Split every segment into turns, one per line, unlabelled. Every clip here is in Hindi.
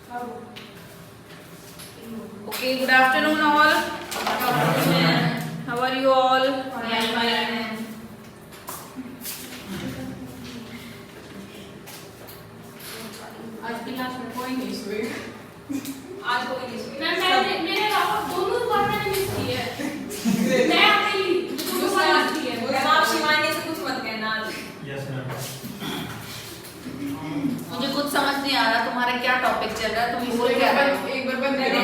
Okay, good afternoon all. How are you all?
आज क्लास में कोई नहीं सोएगा।
आज कोई नहीं सोएगा।
मेरे अलावा दोनों बार मैंने मिस की है। मैं अकेली दोनों बार मिस की है।
आप शिवानी से कुछ मत कहना आज।
Yes ma'am.
मुझे कुछ समझ नहीं आ रहा तुम्हारा क्या टॉपिक चल रहा है, तुम बोल क्या रहे हो?
एक बार बंद
मैं
करो।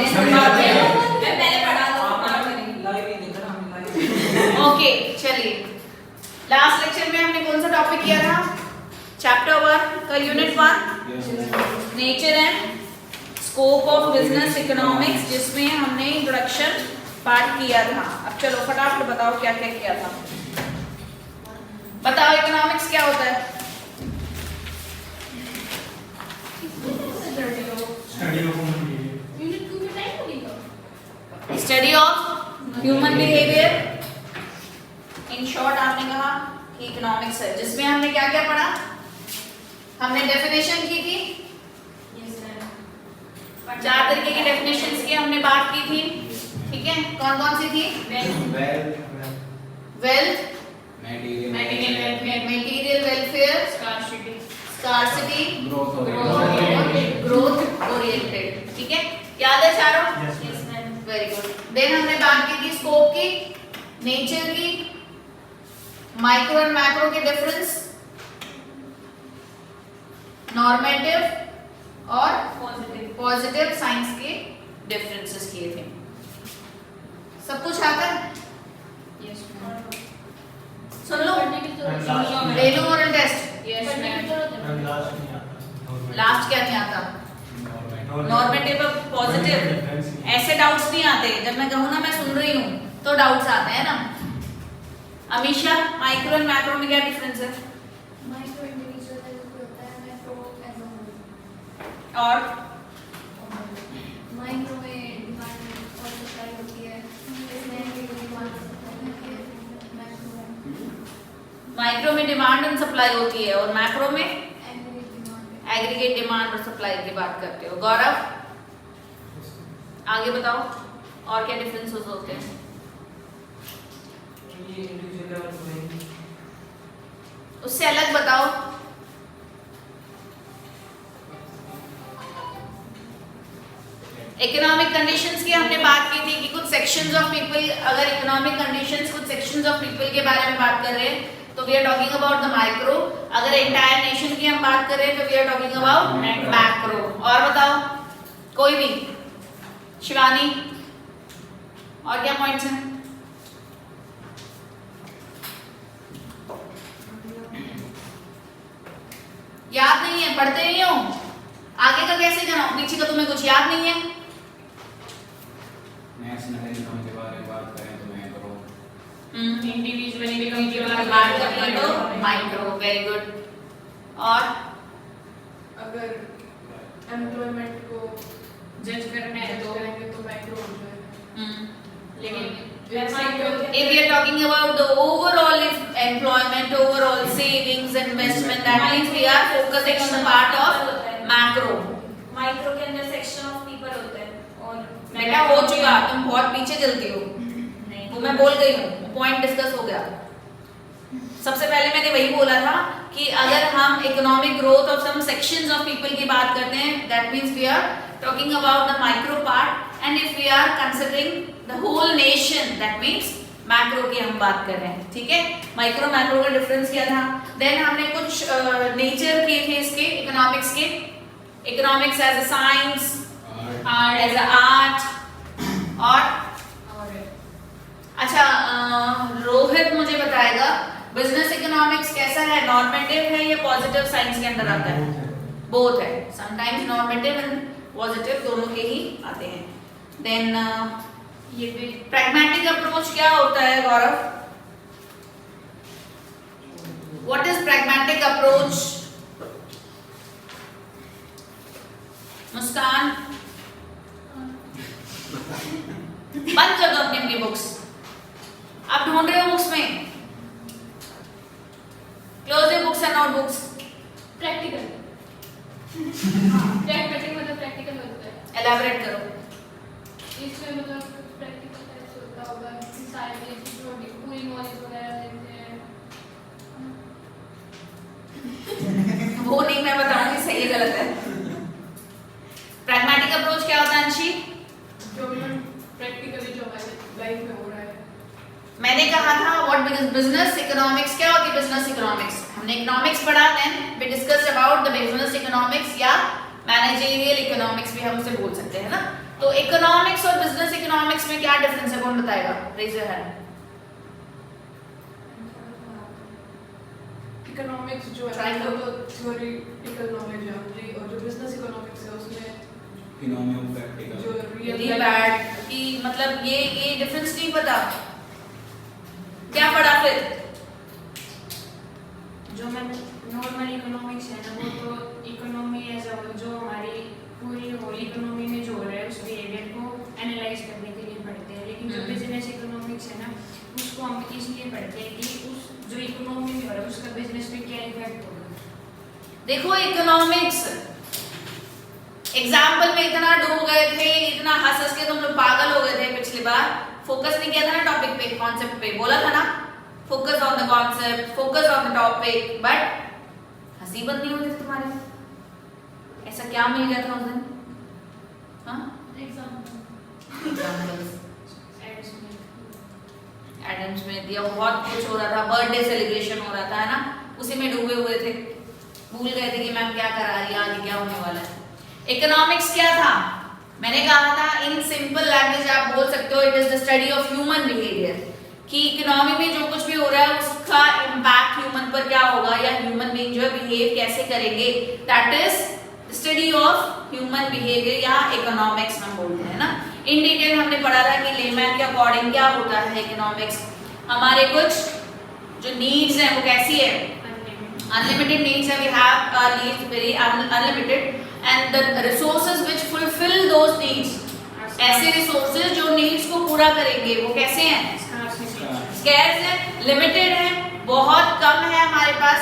पहले पढ़ा दो लाइव ही देख रहा हूं लाइव।
ओके चलिए, लास्ट लेक्चर में हमने कौन सा टॉपिक किया था? चैप्टर 1 का unit 1 nature and scope of business economics, जिसमें हमने इंट्रोडक्शन पार्ट किया था। अब चलो फटाफट बताओ क्या क्या किया था। बताओ इकोनॉमिक्स क्या होता है?
स्टडी ऑफ
यूनिट 2 में टाइम लगेगा।
Study of human behaviour. In short आपने कहा कि इकोनॉमिक्स है, जिसमें हमने क्या क्या पढ़ा? हमने डेफिनेशन की थी, चार तरीके की डेफिनेशंस की हमने बात की थी, ठीक है? कौन कौन सी थी? Wealth, material welfare, scarcity, growth oriented, ठीक है? याद है चारों? Very good. देन हमने बात की थी स्कोप की, नेचर की, माइक्रो एंड मैक्रो के डिफरेंस, नॉर्मेटिव और पॉजिटिव साइंस के डिफरेंसेस किए थे। सब कुछ आता है? सुन लो, ले लो मॉडल टेस्ट। लास्ट क्या नहीं आता? नॉर्मेटिव और पॉजिटिव। ऐसे डाउट्स नहीं आते, जब मैं कहूँ ना मैं सुन रही हूँ तो डाउट्स आते हैं ना। अमीशा, माइक्रो एंड मैक्रो में क्या डिफरेंस है?
माइक्रो इंडिविजुअल लेवल पे होता है, मैक्रो एज अ होल।
और
माइक्रो में डिमांड और सप्लाई होती है, इसमें डिमांड और सप्लाई होती है। मैक्रो में
माइक्रो में डिमांड एंड सप्लाई होती है और मैक्रो में
एग्रीगेट डिमांड है।
एग्रीगेट डिमांड और सप्लाई की बात करते हो। गौरव, आगे बताओ और क्या डिफरेंसेस होते हैं?
ये इंडिविजुअल लेवल पे
उससे अलग बताओ। इकोनॉमिक कंडीशंस की हमने बात की थी कि कुछ सेक्शंस ऑफ पीपल, अगर इकोनॉमिक कंडीशंस कुछ सेक्शंस ऑफ पीपल के बारे में बात कर रहे हैं तो we are talking about the micro. अगर एंटायर नेशन की हम बात कर रहे हैं तो we are talking about macro. और बताओ कोई भी, शिवानी, और क्या पॉइंट्स हैं? याद नहीं है, पढ़ते नहीं हो? आगे का कैसे जाना? पीछे का तुम्हें कुछ याद नहीं है?
नेशनल इनकम के बारे में बात करें तो मैक्रो,
इंडिविजुअल
इनकम के बारे में बात करें तो माइक्रो। Very good. और
अगर एम्प्लॉयमेंट को जज करना है तो मैक्रो हो जाएगा। लेकिन
if we are talking about the overall employment, overall savings, investment, that means we are focusing on the part of macro.
Micro के अंदर सेक्शन ऑफ पीपल होते हैं और
बेटा हो चुका, तुम बहुत पीछे चलती हो।
नहीं
वो मैं बोल गई हूँ, पॉइंट डिस्कस हो गया। सबसे पहले मैंने वही बोला था कि अगर हम economic growth of some sections of people की बात करते हैं, that means we are talking about the micro part, and if we are considering the whole nation, that means macro की हम बात कर रहे हैं, ठीक है? माइक्रो मैक्रो का डिफरेंस क्या था? देन हमने कुछ नेचर किए थे इसके, इकोनॉमिक्स के। Economics as a science,
art,
as a art. और अच्छा, रोहित मुझे बताएगा बिजनेस इकोनॉमिक्स कैसा है? नॉर्मेटिव है या पॉजिटिव साइंस के अंदर आता है? बोथ है। समटाइम्स नॉर्मेटिव एंड पॉजिटिव दोनों के ही आते हैं। देन ये भी प्रैग्मेटिक अप्रोच क्या होता है Gaurav? What is pragmatic approach? Muskan, बंद कर दो अपनी अपनी बुक्स। आप ढूंढ रहे हो बुक्स में? Close your books and notebooks.
Practical. Practical मतलब प्रैक्टिकल होता है।
एलैबोरेट करो।
इसमें मतलब प्रैक्टिकल टेस्ट होता होगा कि सारे छोटी पूरी नॉलेज वगैरह देते हैं।
वो नहीं मैं बताऊंगी सही है गलत है। प्रैग्मेटिक अप्रोच क्या होता है अंशी?
जो मतलब प्रैक्टिकली जो हमारे लाइफ में हो रहा है।
मैंने कहा था व्हाट बिजनेस इकोनॉमिक्स क्या होती है? बिजनेस इकोनॉमिक्स हमने इकोनॉमिक्स पढ़ा, then we discuss about the business economics या मैनेजरियल इकोनॉमिक्स भी हम उसे बोल सकते हैं ना। तो इकोनॉमिक्स और बिजनेस इकोनॉमिक्स में क्या डिफरेंस है, कौन बताएगा? Raise your hand.
इकोनॉमिक्स जो है वो तो थ्योरेटिकल नॉलेज है हमारी, और जो बिजनेस इकोनॉमिक्स है उसमें
फिनोमिनल प्रैक्टिकल
जो
रियली
रियल
बैड कि मतलब ये डिफरेंस नहीं पता, क्या पढ़ा फिर?
जो मैं नॉर्मल इकोनॉमिक्स है ना, वो तो इकोनॉमी एज अ जो हमारी पूरी होल इकोनॉमी में जो हो रहा है उस बिहेवियर को एनालाइज करने के लिए पढ़ते हैं। लेकिन जो बिजनेस इकोनॉमिक्स है ना, उसको हम इसलिए पढ़ते हैं कि उस जो इकोनॉमी में हो रहा है उसका बिजनेस पे क्या इफेक्ट होगा।
देखो इकोनॉमिक्स एग्जाम्पल में इतना डूब गए थे, इतना हंस के तुम लोग पागल हो गए थे पिछली बार, फोकस नहीं किया था ना टॉपिक पे, कॉन्सेप्ट पे। बोला था ना focus on the concept, focus on the topic, but हंसी बंद नहीं होती थी तुम्हारी। ऐसा क्या मिल गया था उस दिन? हाँ एग्जाम्पल्स एडम स्मिथ या बहुत कुछ हो रहा था, बर्थडे सेलिब्रेशन हो रहा था है ना, उसी में डूबे हुए थे, भूल गए थे कि मैम क्या करा रही है, आगे क्या होने वाला है। इकोनॉमिक्स क्या था? मैंने कहा था इन सिंपल लैंग्वेज आप बोल सकते हो it is the study of human behaviour, कि इकोनॉमी में जो कुछ भी हो रहा है उसका इम्पैक्ट ह्यूमन पर क्या होगा, या ह्यूमन बीइंग जो है बिहेव कैसे करेंगे, that is study of human behaviour या इकोनॉमिक्स हम बोलते हैं ना। इन डिटेल हमने पढ़ा था कि लेमैन के अकॉर्डिंग क्या होता है इकोनॉमिक्स। हमारे कुछ जो नीड्स हैं वो कैसी है? अनलिमिटेड नीड्स है, we have needs very unlimited and the resources which fulfil those needs, ऐसे रिसोर्सेज जो नीड्स को पूरा करेंगे वो कैसे हैं? स्कैर्स है, लिमिटेड है, बहुत कम है हमारे पास,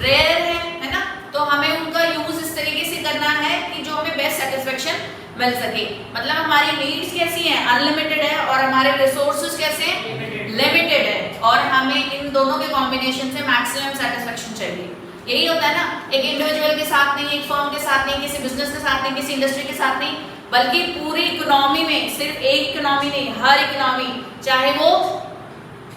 रेयर है ना। तो हमें उनका यूज इस तरीके से करना है कि जो हमें बेस्ट सेटिस्फेक्शन मिल सके। मतलब हमारी नीड्स कैसी हैं? अनलिमिटेड है, और हमारे रिसोर्सेज कैसे हैं? लिमिटेड है, और हमें इन दोनों के कॉम्बिनेशन से मैक्सिमम सेटिस्फेक्शन चाहिए। यही होता है ना, एक इंडिविजुअल के साथ नहीं, एक फर्म के साथ नहीं, किसी बिजनेस के साथ नहीं, किसी इंडस्ट्री के साथ नहीं, बल्कि पूरी इकोनॉमी में, सिर्फ एक इकोनॉमी नहीं, हर इकोनॉमी, चाहे वो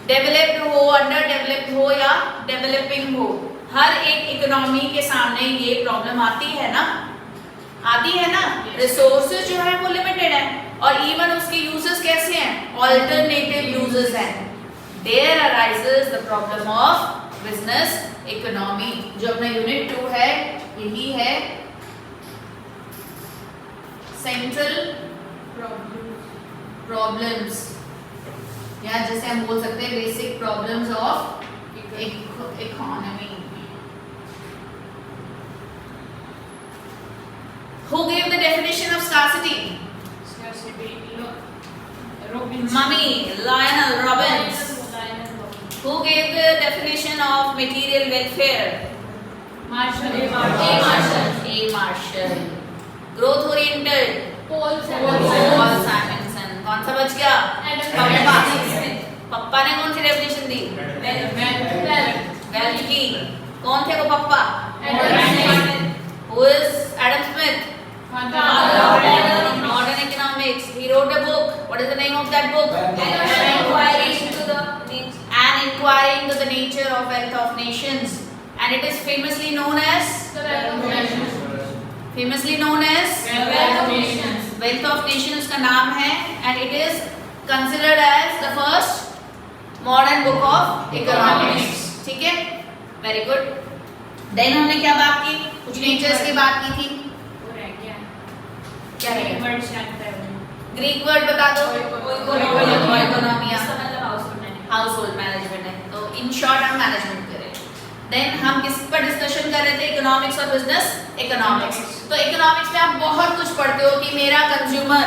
डेवलप्ड हो, अंडर डेवलप्ड हो या डेवलपिंग हो, हर एक इकोनॉमी के सामने ये प्रॉब्लम आती है ना, आती है ना। रिसोर्सेज जो है वो लिमिटेड है, और इवन उसके यूजेस कैसे हैं? ऑल्टरनेटिव यूजेस हैं। There arises the problem of business economy. जो अपना यूनिट 2 है यही है, सेंट्रल प्रॉब्लम्स, या जैसे हम बोल सकते हैं basic problems of economy. Who gave the definition of scarcity? Mummy, Lionel Robbins. Who gave the definition of material welfare?
Marshall.
A. Marshall. Growth oriented?
Paul
Simonson. कौन सा बच गया? पप्पा ने कौन सी डेफिनेशन दी? वेल्थ की। कौन थे वो पप्पा? Who is Adam Smith? Modern economics. He wrote a book. What is the name of that book? An inquiry into the nature of wealth of nations, and it is famously known as Wealth of Nations का नाम है, and it is considered as the first modern book of economics. ठीक है, very good. Then हमने क्या बात की? कुछ नेचर्स की बात की थी। क्या है? ग्रीक वर्ड बता दो। इकोनॉमिया, हाउसहोल्ड मैनेजमेंट है। तो इन शॉर्ट हम मैनेजमेंट करें। देन हम किस पर डिस्कशन कर रहे थे? इकोनॉमिक्स और बिजनेस इकोनॉमिक्स। तो इकोनॉमिक्स में आप बहुत कुछ पढ़ते हो कि मेरा कंज्यूमर,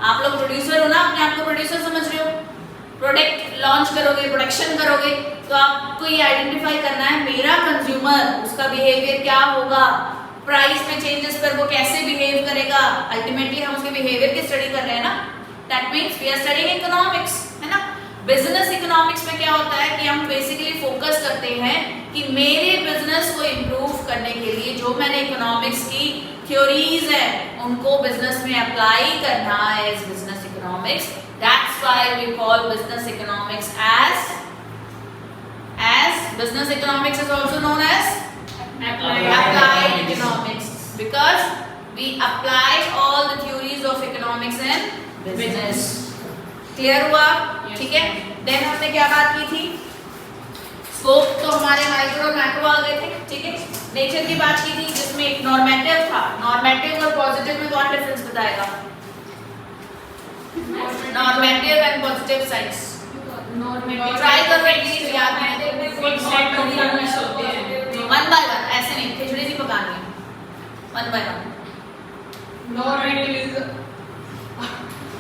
आप लोग प्रोड्यूसर हो ना, अपने आप को प्रोड्यूसर समझ रहे हो, प्रोडक्ट लॉन्च करोगे, प्रोडक्शन करोगे, तो आपको ये आइडेंटिफाई करना है मेरा कंज्यूमर, उसका बिहेवियर क्या होगा, प्राइस में चेंजेस पर वो कैसे बिहेव करेगा, अल्टीमेटली हम उसके बिहेवियर की स्टडी कर रहे हैं ना, that means we are studying economics, है ना। बिजनेस इकोनॉमिक्स में क्या होता है कि हम बेसिकली फोकस करते हैं कि मेरे बिजनेस को इम्प्रूव करने के लिए जो मैंने इकोनॉमिक्स की थ्योरीज है उनको बिजनेस में अप्लाई करना is business economics. That's why we call business economics as business economics is also known as applied economics because we apply all the theories of economics in business. Clear हुआ? ठीक है। देन हमने क्या बात की थी? स्कोप तो हमारे माइक्रो और मैक्रो आ गए थे, ठीक है। नेचर की बात की थी जिसमें एक नॉर्मेटिव था। नॉर्मेटिव और पॉजिटिव में कौन डिफरेंस बताएगा? Normative and positive sides try करो एटलीस्ट याद है। वन बाय वन, ऐसे नहीं, खिचड़ी नहीं पकानी है, one by one.
Normative is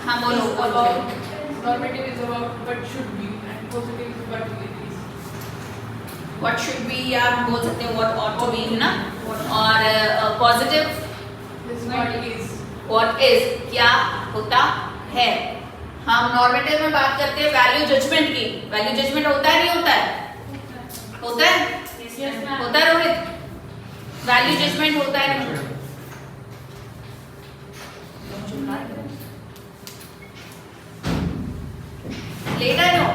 हाँ बोलो
about normative is about what should be and positive is what it is.
What should be, या हम बोल सकते हैं व्हाट ऑट टू बी, है ना। और positive
This is what it is.
What is, क्या होता है। हम नॉर्मेटिव में बात करते हैं वैल्यू जजमेंट की। वैल्यू जजमेंट होता है नहीं होता है? होता है,
Yes, ma'am.
होता है रोहित? वैल्यू जजमेंट होता है नहीं? Let I know.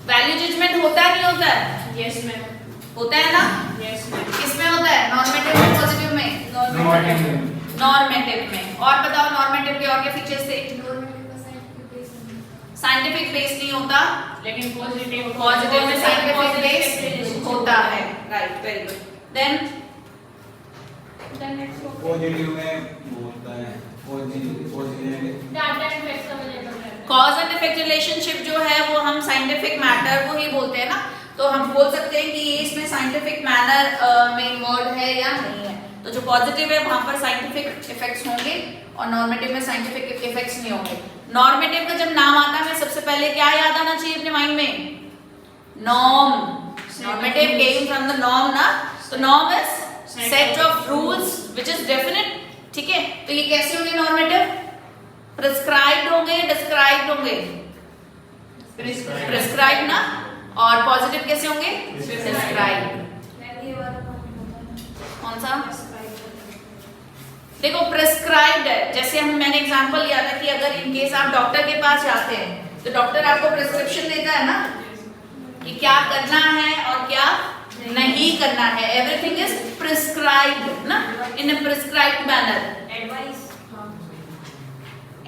Value judgement होता है नहीं होता है?
यस मैम,
होता है ना।
Yes ma'am.
किसमें होता है? नॉर्मेटिव में, पॉजिटिव में? नॉर्मेटिव में। और बताओ नॉर्मेटिव के और क्या फीचर्स थे? साइंटिफिक बेस नहीं होता,
लेकिन
पॉजिटिव में साइंटिफिक बेस होता है। Right, very good. Then
Then next focus.
Positive में बोलता है positive
Data and facts available है.
कॉज एंड इफेक्ट रिलेशनशिप जो है वो हम साइंटिफिक मैटर को ही बोलते हैं ना, तो हम बोल सकते हैं कि ये इसमें साइंटिफिक मैनर में इन्वॉल्व है या नहीं है। तो जो पॉजिटिव है वहां पर साइंटिफिक इफेक्ट्स होंगे और नॉर्मेटिव में साइंटिफिक इफेक्ट्स नहीं होंगे। नॉर्मेटिव का जब नाम आता है सबसे पहले क्या याद आना चाहिए अपने माइंड में? Norm. Normative came from the norm ना, तो norm is set of rules which is definite, ठीक है। तो ये कैसे होंगे नॉर्मेटिव? प्रिस्क्राइब्ड होंगे, डिस्क्राइब्ड होंगे? प्रिस्क्राइब्ड ना। और पॉजिटिव कैसे होंगे? डिस्क्राइब्ड। कौन सा? देखो प्रिस्क्राइब्ड है, जैसे मैंने एग्जांपल लिया था कि अगर इन केस आप डॉक्टर के पास जाते हैं तो डॉक्टर आपको प्रिस्क्रिप्शन देता है ना कि क्या करना है और क्या नहीं करना है। एवरीथिंग इज प्रिस्क्राइब्ड ना, in a prescribed manner.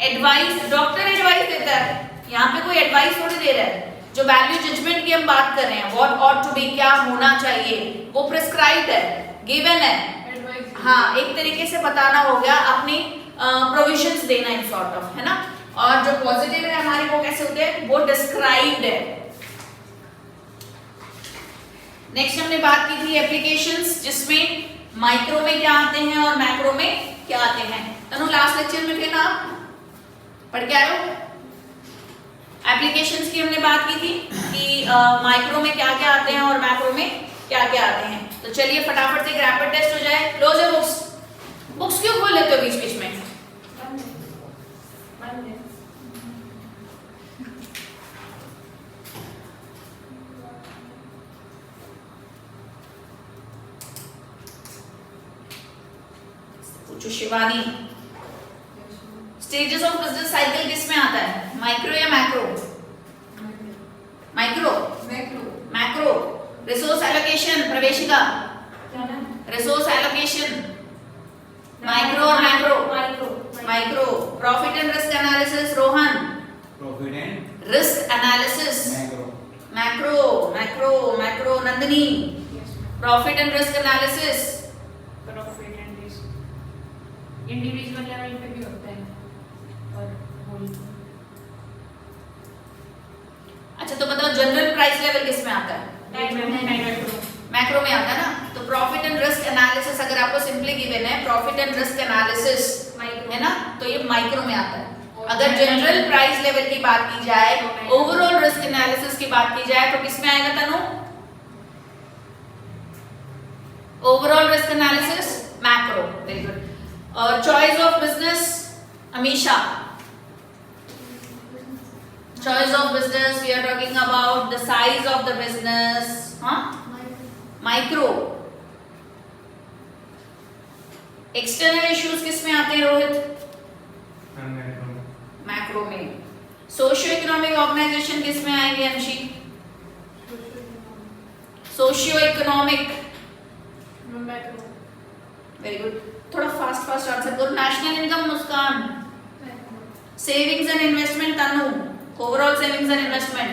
Advice, doctor advice देता है, यहाँ पे कोई एडवाइस थोड़ी दे रहा है। जो वैल्यू जजमेंट की हम बात कर रहे हैं, व्हाट ऑट टू बी, क्या होना चाहिए, वो प्रिस्क्राइब्ड है, गिवन है।
Advice.
हाँ, एक तरीके से बताना हो गया, अपनी प्रोविजंस देना इन सॉर्ट ऑफ, है ना। और जो पॉजिटिव है हमारी वो कैसे होते हैं? वो डिस्क्राइब्ड है। नेक्स्ट हमने बात की थी एप्लीकेशंस, जिसमें माइक्रो में क्या आते हैं और मैक्रो में क्या आते हैं। तनु लास्ट लेक्चर में थे ना, पढ़ के आए हो? एप्लीकेशंस की हमने बात की थी कि माइक्रो में क्या क्या आते हैं और मैक्रो में क्या क्या आते हैं। तो चलिए फटाफट से रैपिड टेस्ट हो जाए। Close your books. बुक्स क्यों खोल लेते हो बीच बीच में? पूछो Shivani, stages of business cycle किस में आता है? माइक्रो या macro? Micro, macro. Resource allocation, प्रवेशिका, रिसोर्स एलोकेशन, माइक्रो और macro? Micro. Profit and risk analysis, Rohan,
profit and
risk analysis,
macro
macro. Macro, macro. Nandini, profit and risk analysis,
profit and risk individual level पे भी होता है और होल।
अच्छा तो बताओ जनरल प्राइस लेवल किस में आता है? मैक्रो में आता है ना। तो प्रॉफिट एंड रिस्क एनालिसिस अगर आपको सिंपली गिवन है प्रॉफिट एंड रिस्क एनालिसिस, है ना, तो ये माइक्रो में आता है। अगर जनरल प्राइस लेवल की बात की जाए, ओवरऑल रिस्क एनालिसिस की बात की जाए तो किस में आएगा Tanu? Overall risk analysis, macro. Very good. Choice of business Amisha, choice of business we are talking about the size of the business, micro. external issues किस में आते हैं रोहित? मैक्रो में. सोशियो इकोनॉमिक ऑर्गेनाइजेशन किस में आएंगे अंशी? Socio economic. Very good. थोड़ा फास्ट फास्ट आंसर करो. National income Muskan. Savings and investment Tanu. Overall savings and investment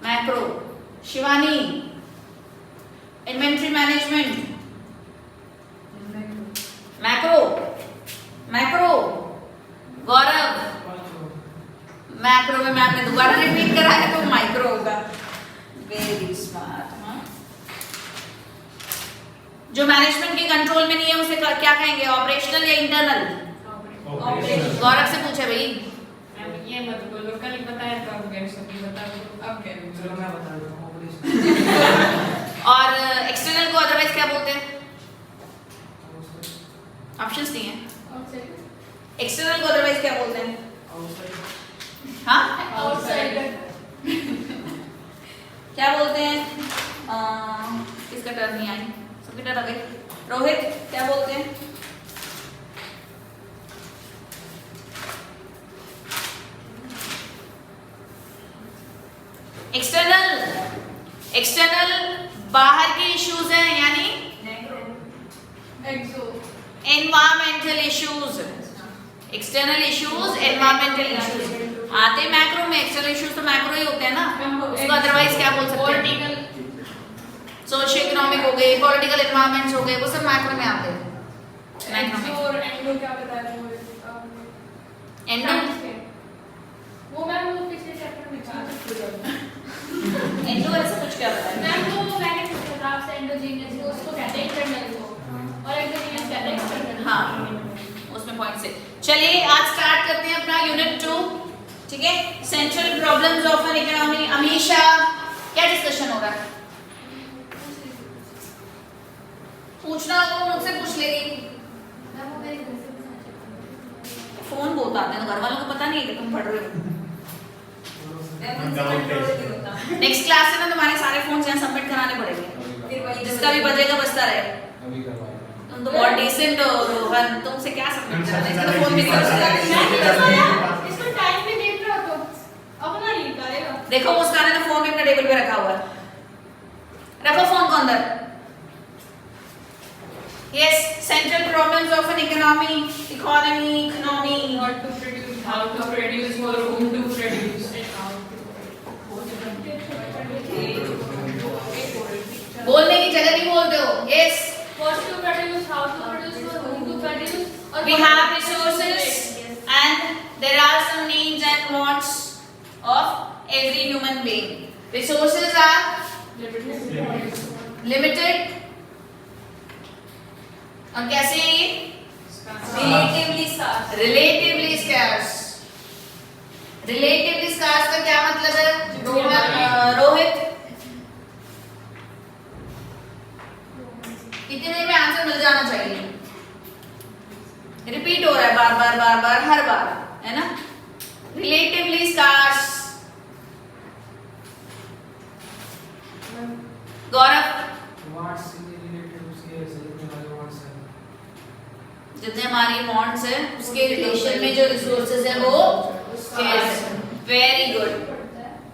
macro. Shivani inventory management macro. Macro. Gaurav macro में मैम ने दोबारा रिपीट करा है तो माइक्रो होगा. Very smart. जो मैनेजमेंट के कंट्रोल में नहीं है उसे क्या कहेंगे? ऑपरेशनल या इंटरनल? गौरव से पूछे भाई.
ये मत बोलो, कल बताया तो अब कह सकती, बता दो अब कह दो.
चलो मैं बता देता हूँ.
और एक्सटर्नल को अदरवाइज क्या बोलते हैं? ऑप्शंस नहीं है. एक्सटर्नल को अदरवाइज क्या बोलते हैं? हाँ, क्या बोलते हैं? किसका टर्न नहीं आई? सबकी टर्न आ गई. रोहित क्या बोलते हैं? एक्सटर्नल. एक्सटर्नल बाहर के इश्यूज हैं यानी environmental issues. External issues environmental issues आते मैक्रो में. एक्सटर्नल इश्यूज तो मैक्रो ही होते हैं ना. उसको अदरवाइज क्या बोल सकते हैं? सोशियो इकोनॉमिक हो गए, पॉलिटिकल एनवायरमेंट्स हो गए, वो सब मैक्रो में आते हैं. मैक्रो में
और एंडो क्या बताया
एंडो.
वो मैम वो पिछले चैप्टर में था.
एंडो ऐसा कुछ क्या बताया?
मैम वो मैंने पूछा था आपसे. एंडोजीनियस उसको कहते हैं इंटरनल को, और एंडोजीनियस कहते हैं एक्सटर्नल.
हाँ, उसमें पॉइंट से. चलिए आज स्टार्ट करते हैं अपना यूनिट 2. ठीक है. Central problems of an economy. Amisha क्या डिस्कशन हो रहा है? पूछना हो मुझसे पूछ लेगी. फोन बहुत आते हैं तो घर वालों को पता नहीं है कि तुम पढ़ रहे हो. नेक्स्ट क्लास से ना तुम्हारे सारे फोन यहाँ सबमिट कराने पड़ेंगे. जिसका भी बजेगा बजता रहे.
अभी करवाएगा.
तुम तो बहुत डिसेंट हो रोहन. तुमसे क्या सबमिट कराना है? इसका तो फोन भी नहीं.
इसको टाइम भी देख रहा हो तो अपना नहीं करेगा.
देखो मुस्कान ने फोन भी अपने टेबल पे रखा हुआ है. रखो फोन को अंदर. Yes, central problems of an economy.
What to produce, how to produce, for whom to produce, and how
बोलने की जगह नहीं बोलते हो. Yes,
What to produce, how to produce, for whom to produce, और
we have resources and there are some needs and wants of every human being. Resources are limited. और कैसे हैं ये?
Relatively scarce.
Relatively scarce. Relatively scarce का क्या मतलब है? रोहित इतने देर में आंसर मिल जाना चाहिए. रिपीट हो रहा है बार बार बार बार हर बार, है ना? Relatively scarce. गौरव जितने हमारी वॉन्ट्स है उसके रिलेशन में जो रिसोर्सेज है वो स्केर्स है. Very good.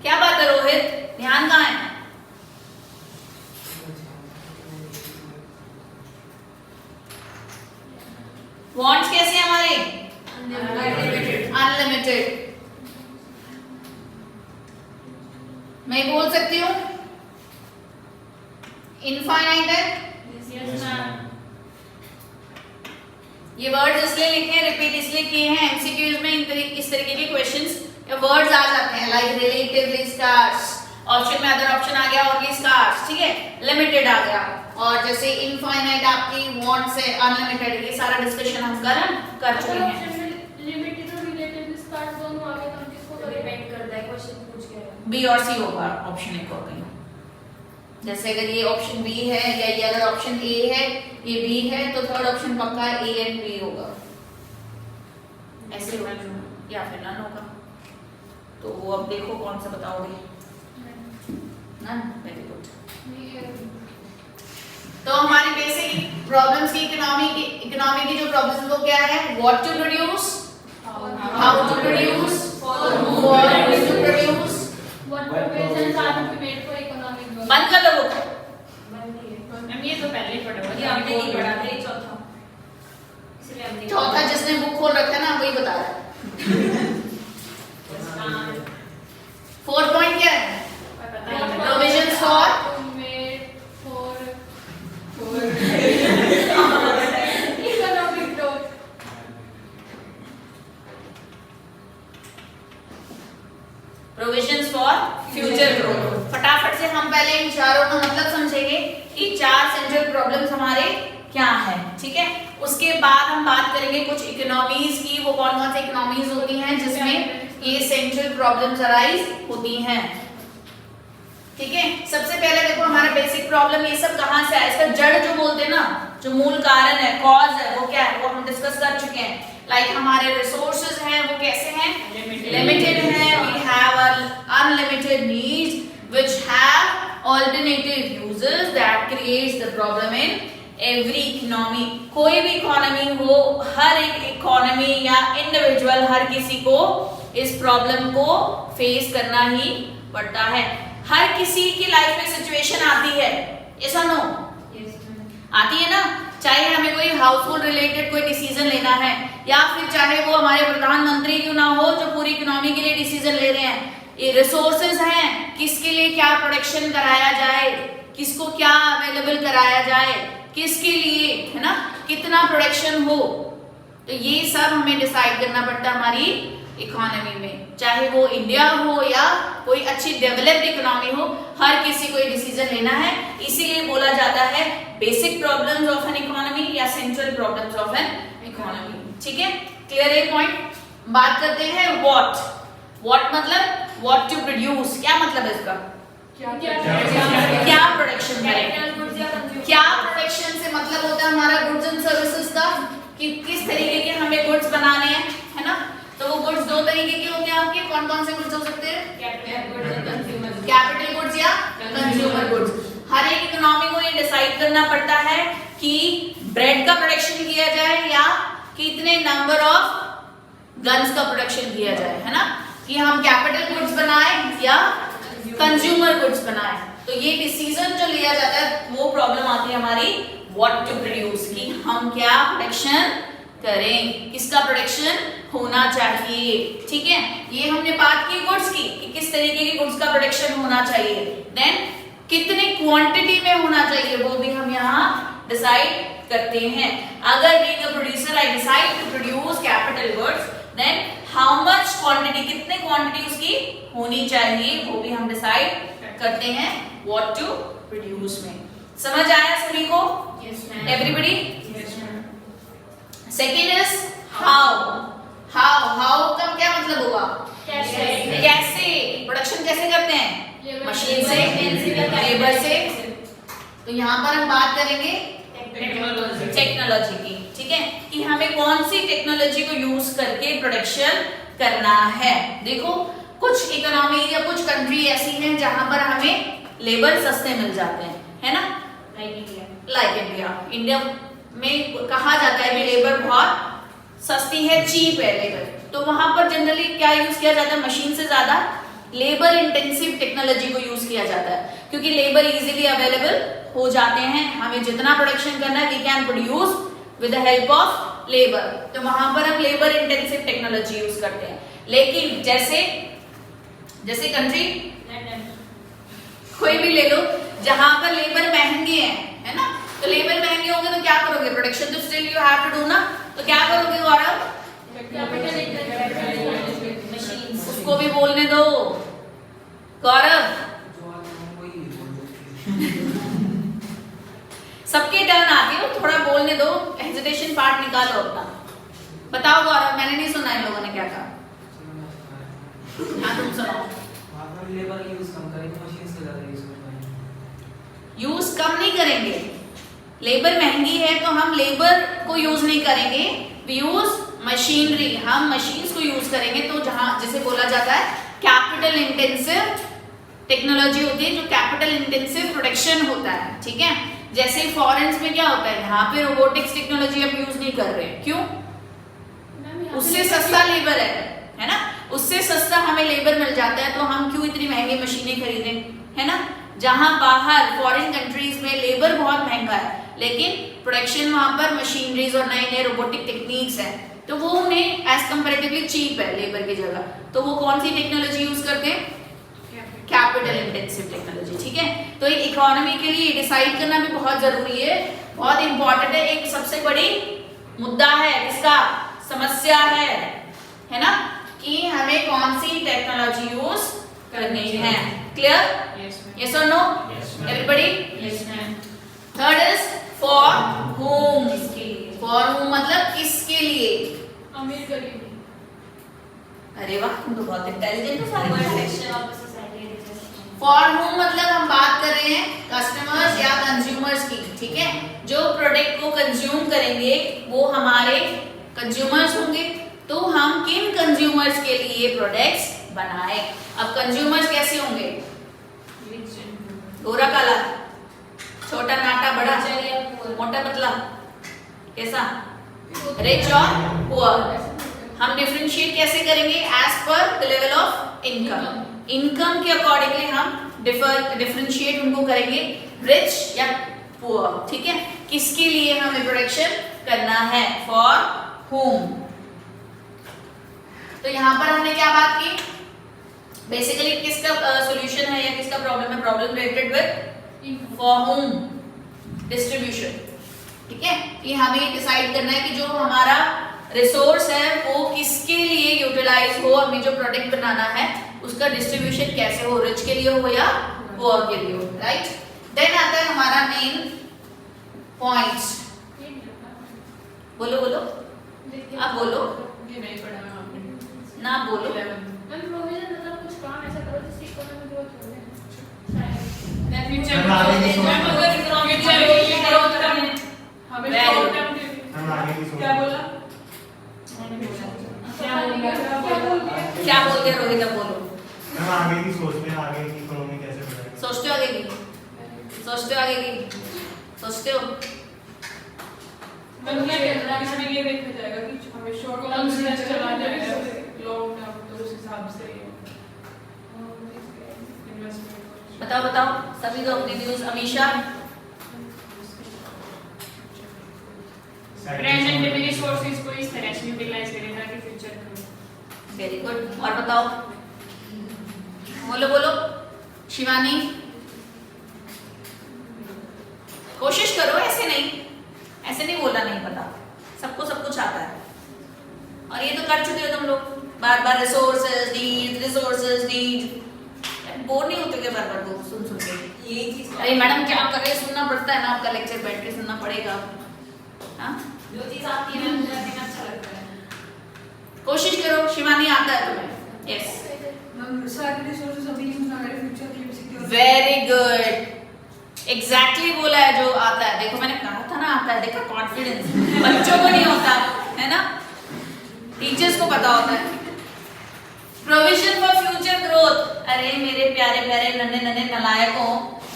क्या बात है रोहित? ध्यान कहाँ है? वॉन्ट्स कैसे हैं हमारे? अनलिमिटेड. मैं बोल सकती हूँ इनफाइनाइट है.
yes ma'am.
ये वर्ड्स इसलिए लिखे हैं, रिपीट इसलिए किए हैं. एमसीक्यूज में इस तरीके के क्वेश्चंस या वर्ड्स आ जाते हैं लाइक रिलेटिवली स्कार्स. ऑप्शन में अदर ऑप्शन आ गया और ये स्कार्स. ठीक है. लिमिटेड आ गया. और जैसे इनफाइनाइट आपकी वांट्स है, अनलिमिटेड. ये सारा डिस्कशन हम कर चुके हैं.
लिमिटेड और रिलेटिवली स्कार्स दोनों आ गए तो हम किसको करें?
डिपेंड करता है क्वेश्चन पूछ के.
बी और सी होगा ऑप्शन एक और कहीं. जैसे अगर ये ऑप्शन बी है या ये अगर ऑप्शन ए है ये बी है तो थर्ड ऑप्शन पक्का ए एंड बी होगा, ऐसे होगा या फिर नन होगा। तो वो अब देखो कौन सा बताओगे। None, very good. तो हमारी बेसिक प्रॉब्लम्स की इकोनॉमी की जो प्रॉब्लम्स वो क्या है, what to produce, how to produce, for to produce.
What provisions are to be made for economic growth?
बंद कर दो बुक।
हम ये तो पहले ही पढ़ा हुआ
ये
था,
हमने नहीं पढ़ा था, ये चौथा, इसलिए हमने
चौथा जिसने बुक खोल रखा है ना वही बता रहा है। फोर्थ पॉइंट क्या है,
पता ही नहीं।
Provisions for-
made for economic growth.
Provisions for future growth. फटाफट से हम पहले इन चारों का मतलब समझेंगे कि चार सेंट्रल प्रॉब्लम्स हमारे क्या हैं, ठीक है। उसके बाद हम बात करेंगे कुछ इकोनॉमीज की, वो कौन कौन सी इकोनॉमीज होती हैं जिसमें ये सेंट्रल प्रॉब्लम्स अराइज होती हैं, ठीक है। सबसे पहले देखो हमारा बेसिक प्रॉब्लम ये सब कहां से आया, इसका जड़ जो बोलते हैं ना, जो मूल कारण है, कॉज है, वो क्या है, वो हम डिस्कस कर चुके हैं। लाइक हमारे रिसोर्सेज हैं वो कैसे हैं, लिमिटेड हैं, we have unlimited needs which have alternative uses that creates the problem in every economy. कोई भी इकोनॉमी हो, हर एक इकोनॉमी या इंडिविजुअल, हर किसी को इस प्रॉब्लम को फेस करना ही पड़ता है। हर किसी की लाइफ में सिचुएशन आती है, ऐसा नो आती है ना, चाहे हमें कोई हाउस होल्ड रिलेटेड कोई डिसीजन लेना है या फिर चाहे वो हमारे प्रधानमंत्री क्यों ना हो जो पूरी इकोनॉमी के लिए डिसीजन ले रहे हैं। ये रिसोर्सेज हैं, किसके लिए क्या प्रोडक्शन कराया जाए, किसको क्या अवेलेबल कराया जाए, किसके लिए, है ना, कितना प्रोडक्शन हो, तो ये सब हमें डिसाइड करना पड़ता है हमारी इकोनॉमी में। चाहे वो इंडिया हो या कोई अच्छी डेवलप्ड इकोनॉमी हो, हर किसी को ये डिसीजन लेना है। इसीलिए बोला जाता है basic problems of an economy या central problems of an economy, ठीक है। क्लियर है पॉइंट। बात करते हैं व्हाट मतलब व्हाट टू प्रोड्यूस, क्या मतलब है इसका, क्या प्रोडक्शन करें। क्या प्रोडक्शन से मतलब होता है हमारा गुड्स एंड सर्विसेज का, कि किस तरीके के हमें गुड्स बनाने हैं, है ना। तो वो गुड्स दो तरीके के होते हैं आपके, कौन कौन से गुड्स हो सकते हैं, कैपिटल गुड्स या कंज्यूमर गुड्स। हर एक इकोनॉमी को ये डिसाइड करना पड़ता है कि ब्रेड का प्रोडक्शन किया जाए या कितने नंबर ऑफ गन्स का प्रोडक्शन किया जाए, है ना, कि हम कैपिटल गुड्स बनाएं या कंज्यूमर गुड्स बनाएं। तो ये डिसीजन जो लिया जाता है वो प्रॉब्लम आती है हमारी व्हाट टू प्रोड्यूस, कि हम क्या प्रोडक्शन करें, किसका प्रोडक्शन होना चाहिए, ठीक है। ये हमने बात की गुड्स की कि किस तरीके के गुड्स का प्रोडक्शन होना चाहिए, देन कितने क्वांटिटी में होना चाहिए वो भी हम यहाँ डिसाइड करते हैं। अगर being a producer I decide to produce capital goods, then how much quantity, कितने क्वांटिटी उसकी होनी चाहिए वो भी हम डिसाइड करते हैं व्हाट टू प्रोड्यूस में। समझ आया सभी को, एवरीबडी। सेकेंड इज हाउ का क्या मतलब होगा, कैसे प्रोडक्शन कैसे करते हैं, मशीन से, लेबर से। तो यहाँ पर हम बात करेंगे टेक्नोलॉजी की, ठीक है, कि हमें कौन सी टेक्नोलॉजी को यूज करके प्रोडक्शन करना है। देखो कुछ इकोनॉमी या कुछ कंट्री ऐसी हैं जहां पर हमें लेबर सस्ते मिल जाते हैं, है ना, लाइक इंडिया में कहा जाता है कि लेबर बहुत सस्ती है, चीप है लेबर। तो वहां पर जनरली क्या यूज किया जाता है, मशीन से ज्यादा लेबर इंटेंसिव टेक्नोलॉजी को यूज किया जाता है, क्योंकि लेबर इजीली अवेलेबल हो जाते हैं। हमें जितना प्रोडक्शन करना है we can produce with the help of labour, तो वहां पर हम लेबर इंटेंसिव टेक्नोलॉजी यूज करते हैं। लेकिन जैसे कंट्री कोई भी ले लो जहां पर लेबर महंगे हैं, है ना, तो लेबर महंगे होंगे तो क्या करोगे, प्रोडक्शन तो still you have to do ना, तो क्या करोगे गौरव, उसको भी बोलने दो गौरव, सबके टर्न आती है, थोड़ा बोलने दो, हेजिटेशन पार्ट निकालो अपना। बताओ गौरव, मैंने नहीं सुना इन लोगों ने क्या कहा, हाँ तुम सुनाओ।
लेबर यूज कम करेंगे, मशीन से ज्यादा यूज करवाएंगे।
यूज कम नहीं करेंगे। लेबर महंगी है तो हम लेबर को यूज नहीं करेंगे, वी यूज मशीनरी, हम मशीन्स को यूज करेंगे। तो जहां जैसे बोला जाता है कैपिटल इंटेंसिव टेक्नोलॉजी होती है, जो कैपिटल इंटेंसिव प्रोडक्शन होता है, ठीक है। जैसे फॉरेन्स में क्या होता है, यहाँ पे रोबोटिक्स टेक्नोलॉजी हम यूज नहीं कर रहे, क्यों? उससे सस्ता लेबर है ना, उससे सस्ता हमें लेबर मिल जाता है, तो हम क्यों इतनी महंगी मशीनें खरीदें, है ना। जहां बाहर फॉरेन कंट्रीज में लेबर बहुत महंगा है, लेकिन प्रोडक्शन वहां पर मशीनरीज और नए नए रोबोटिक टेक्निक्स हैं, तो वो उन्हें एज कंपैरेटिवली चीप है लेबर की जगह। तो वो कौन सी टेक्नोलॉजी यूज करते हैं? कैपिटल इंटेंसिव टेक्नोलॉजी, ठीक है। तो एक इकोनॉमी के लिए डिसाइड करना भी बहुत जरूरी है, बहुत इंपॉर्टेंट है। एक सबसे बड़ी मुद्दा है, इसका समस्या है ना, कि हमें कौन सी टेक्नोलॉजी यूज करनी है। क्लियर? यस और no? Everybody?
Yes ma'am.
Third is for whom। For whom मतलब किसके लिए?
अमीर गरीब।
अरे वाह, तुम तो बहुत इंटेलिजेंट हो सारे।
Section of society.
For whom मतलब हम बात कर रहे हैं कस्टमर्स या कंज्यूमर्स की, ठीक है। जो प्रोडक्ट को कंज्यूम करेंगे वो हमारे कंज्यूमर्स होंगे, तो हम किन कंज्यूमर्स के लिए प्रोडक्ट्स बनाए। अब कंज्यूमर्स कैसे होंगे? गोरा काला, छोटा नाटा बड़ा, मोटा पतला, कैसा? रिच और पुअर। हम डिफरेंशिएट कैसे करेंगे? As per the level of income. Income के अकॉर्डिंगली हम डिफरेंशिएट उनको करेंगे, रिच या पुअर, ठीक है। किसके लिए हमें प्रोडक्शन करना है? For whom। तो यहाँ पर हमने क्या बात की? बेसिकली किसका सॉल्यूशन है या किसका प्रॉब्लम है? Problem related with for whom distribution, ठीक है। ये हमें डिसाइड करना है कि जो हमारा रिसोर्स है वो किसके लिए यूटिलाइज हो, हमें जो प्रोडक्ट बनाना है उसका डिस्ट्रीब्यूशन कैसे हो, रिच के लिए हो या पुअर के लिए हो, राइट। देन आता है हमारा मेन पॉइंट्स। बोलो बोलो, आप बोलो
ये नहीं पढ़ा है आपने।
ना, बोलो।
मैम प्रोविजन मतलब कुछ काम ऐसा करो जिससे इकोनॉमी ग्रोथ हो जाए।
फ्यूचर
हम आगे की सोच
मैम
रहे
अगर इकोनॉमिक ग्रोथ
ग्रोथ करने
हमें
Very
शॉर्ट
good।
टर्म
हम आगे की सोच
क्या बोला?
क्या बोलते रोहित, अब बोलो।
हम आगे की सोचते हैं, आगे की इकोनॉमी कैसे बढ़ाएं।
सोचते हो आगे की? सोचते हो आगे की? सोचते हो?
मैम क्या कहना है, इसमें ये देखा जाएगा कि हमें शॉर्ट टर्म से चला जाएगा, लॉन्ग टर्म तो उस हिसाब से इन्वेस्टमेंट।
बताओ बताओ सभी दो अपनी व्यूज। अमीशा?
प्रेजेंट में रिसोर्सेज को इस तरह से यूटिलाइज करें ताकि फ्यूचर में।
Very good. और बताओ, बोलो बोलो। शिवानी? कोशिश करो, ऐसे नहीं बोलना नहीं पता, सबको सब कुछ आता है। और ये तो कर चुके हो तुम लोग, बार बार रिसोर्सेज नीड। बोर नहीं होते क्या बार बार वो सुन के? यही चीज। अरे मैडम क्या कर रहे हैं, सुनना पड़ता है ना, आपका लेक्चर बैठ के सुनना पड़ेगा। हाँ, जो चीज आती है मैम करना अच्छा लगता है। कोशिश करो। शिवानी आता है तुम्हें? यस,
सारे रिसोर्सेज अभी यूज ना करें, फ्यूचर के लिए सिक्योर।
वेरी गुड, एग्जैक्टली बोला है जो आता है। देखो मैंने कहा था ना आता है, देखा कॉन्फिडेंस बच्चों को नहीं होता है ना, टीचर्स को पता होता है। Provision for future growth. अरे मेरे प्यारे प्यारे नन्हे नलायकों,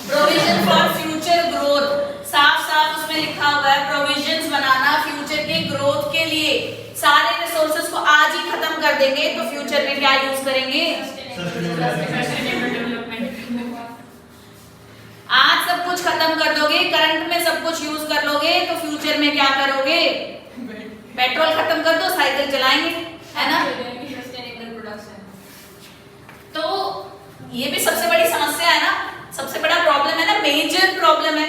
प्रोविजन फॉर फ्यूचर ग्रोथ साफ साफ उसमें लिखा हुआ है, प्रोविजंस बनाना फ्यूचर के ग्रोथ के लिए। सारे रिसोर्सेज को आज ही खत्म कर देंगे तो फ्यूचर में क्या यूज करेंगे?
Sustainable development.
आज सब कुछ खत्म कर दोगे, करंट में सब कुछ यूज कर लोगे तो फ्यूचर में क्या करोगे? पेट्रोल खत्म कर दो, साइकिल चलाएंगे, है ना।
Sustainable production.
तो ये भी सबसे बड़ी समस्या है ना, सबसे बड़ा प्रॉब्लम है ना, मेजर प्रॉब्लम है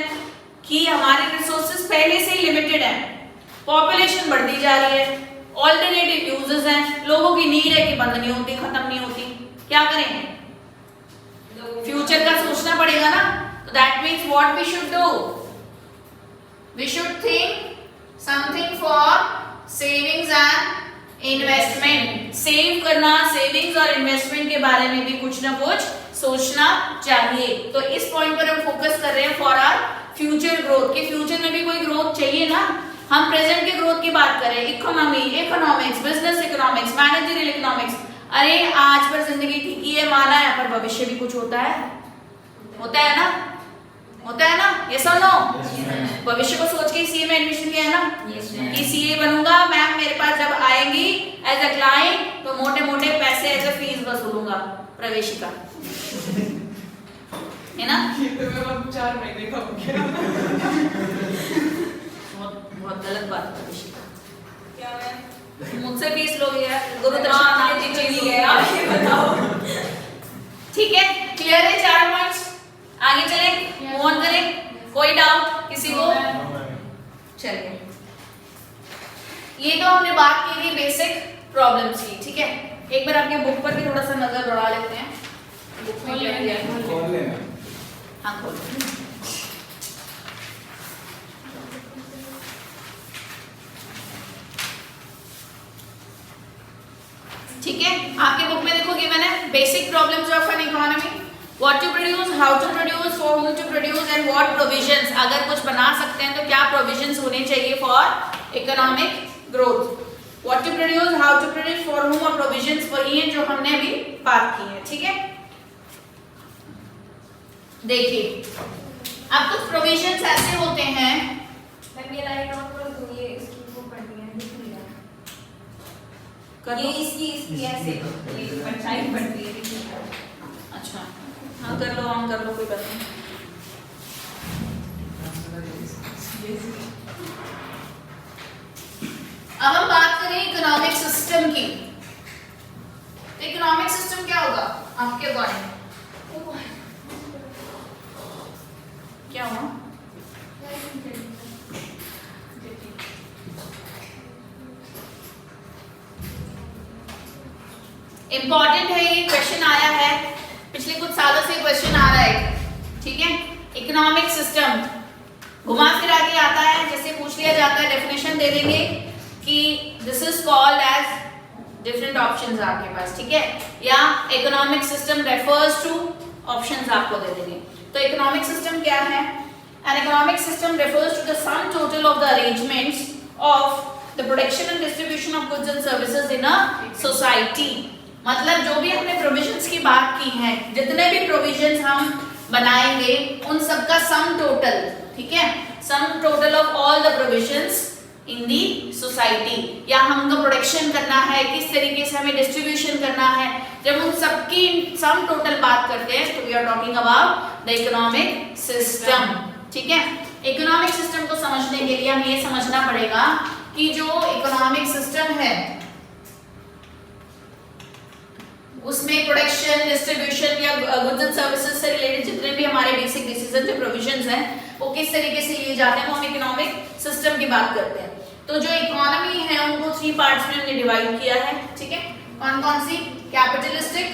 कि हमारे रिसोर्सेज पहले से ही लिमिटेड है, पॉपुलेशन बढ़ती जा रही है, ऑल्टरनेटिव यूजेस हैं, लोगों की नीड है कि बंद नहीं होती, खत्म नहीं होती, क्या करेंगे? फ्यूचर का सोचना पड़ेगा ना। तो that means what we should do, we should think something for savings and investment. Save करना, सेविंग्स और इन्वेस्टमेंट के बारे में भी कुछ ना कुछ सोचना चाहिए। तो इस पॉइंट पर हम फोकस कर रहे हैं फॉर आवर फ्यूचर ग्रोथ, कि फ्यूचर में भी कोई ग्रोथ चाहिए ना। हम प्रेजेंट के ग्रोथ की बात करें, economy, economics, business economics, managerial economics, अरे आज पर जिंदगी ठीक ही है माना है, पर भविष्य भी कुछ होता है ना, होता है ना, ये सब नो। भविष्य को सोच के सीए में एडमिशन लिया है ना, कि सीए बनूंगा मैम, मेरे पास जब आएंगी एज अ क्लाइंट तो मोटे मोटे पैसे एज अ फीस वसूलूंगा प्रवेशिका, है ना।
ये तो मैं अब 4 महीने का हो गया।
बहुत गलत बात है प्रवेशिका।
क्या मैं
मुझसे फीस लोगे यार, गुरु दर्शन नाम की चीज है, आप ये बताओ। ठीक है, क्लियर है 4 पॉइंट्स, आगे चलें, मूव ऑन करें, कोई डाउट किसी को? चलिए, ये तो हमने बात की थी बेसिक प्रॉब्लम्स की, ठीक है। एक बार आपके बुक पर भी थोड़ा सा नजर दौड़ा लेते हैं, बुक में क्या दिया है?
खोल लेना।
हाँ खोल। ठीक है, आपके बुक में देखो गिवन है basic problems of an economy, what to produce, how to produce, for whom to produce and what provisions. अगर कुछ बना सकते हैं तो क्या प्रोविजंस होने चाहिए for economic growth. What to produce, how to produce, for whom और प्रोविजंस वही है जो हमने अभी बात की है, ठीक है। देखिए, अब कुछ प्रोविजंस ऐसे होते हैं,
मैं ये लाइन नोट कर दूं, ये इसकी वो पढ़नी है, दिख नहीं रहा।
कर
ये
लो।
इसकी ऐसे ये परछाई पड़ती है, दिख नहीं रहा।
अच्छा, हाँ कर लो, ऑन कर लो, कोई बात नहीं। अब हम बात करें इकोनॉमिक सिस्टम की। तो इकोनॉमिक सिस्टम क्या होगा आपके अकॉर्डिंग? क्या हुआ? इंपॉर्टेंट है, ये क्वेश्चन आया है पिछले कुछ सालों से, क्वेश्चन आ रहा है, ठीक है। इकोनॉमिक सिस्टम घुमा फिरा के आता है, जैसे पूछ लिया जाता है, डेफिनेशन दे देंगे कि this is called as, different options आपके पास, ठीक है, या economic system refers to, options आपको दे देंगे। तो इकोनॉमिक सिस्टम क्या है? An economic system refers to the sum total of the arrangements of the production and distribution of goods and services in a society. मतलब जो भी हमने प्रोविजंस की बात की है, जितने भी प्रोविजंस हम बनाएंगे उन सबका सम टोटल, ठीक है, सम total of all the provisions in the society, या हमको प्रोडक्शन करना है, किस तरीके से हमें डिस्ट्रीब्यूशन करना है, जब उन सबकी सम टोटल बात करते हैं तो we are talking about the economic system, ठीक है। इकोनॉमिक सिस्टम को समझने के लिए हमें ये समझना पड़ेगा कि जो इकोनॉमिक सिस्टम है उसमें प्रोडक्शन, डिस्ट्रीब्यूशन या गुड्स एंड सर्विसेज से रिलेटेड जितने भी हमारे बेसिक डिसीजन जो प्रोविजंस हैं वो किस तरीके से लिए जाते हैं, वो हम इकोनॉमिक सिस्टम की बात करते हैं। तो जो इकोनॉमी है उनको 3 पार्ट्स में हमने डिवाइड किया है, ठीक है। कौन कौन सी? कैपिटलिस्टिक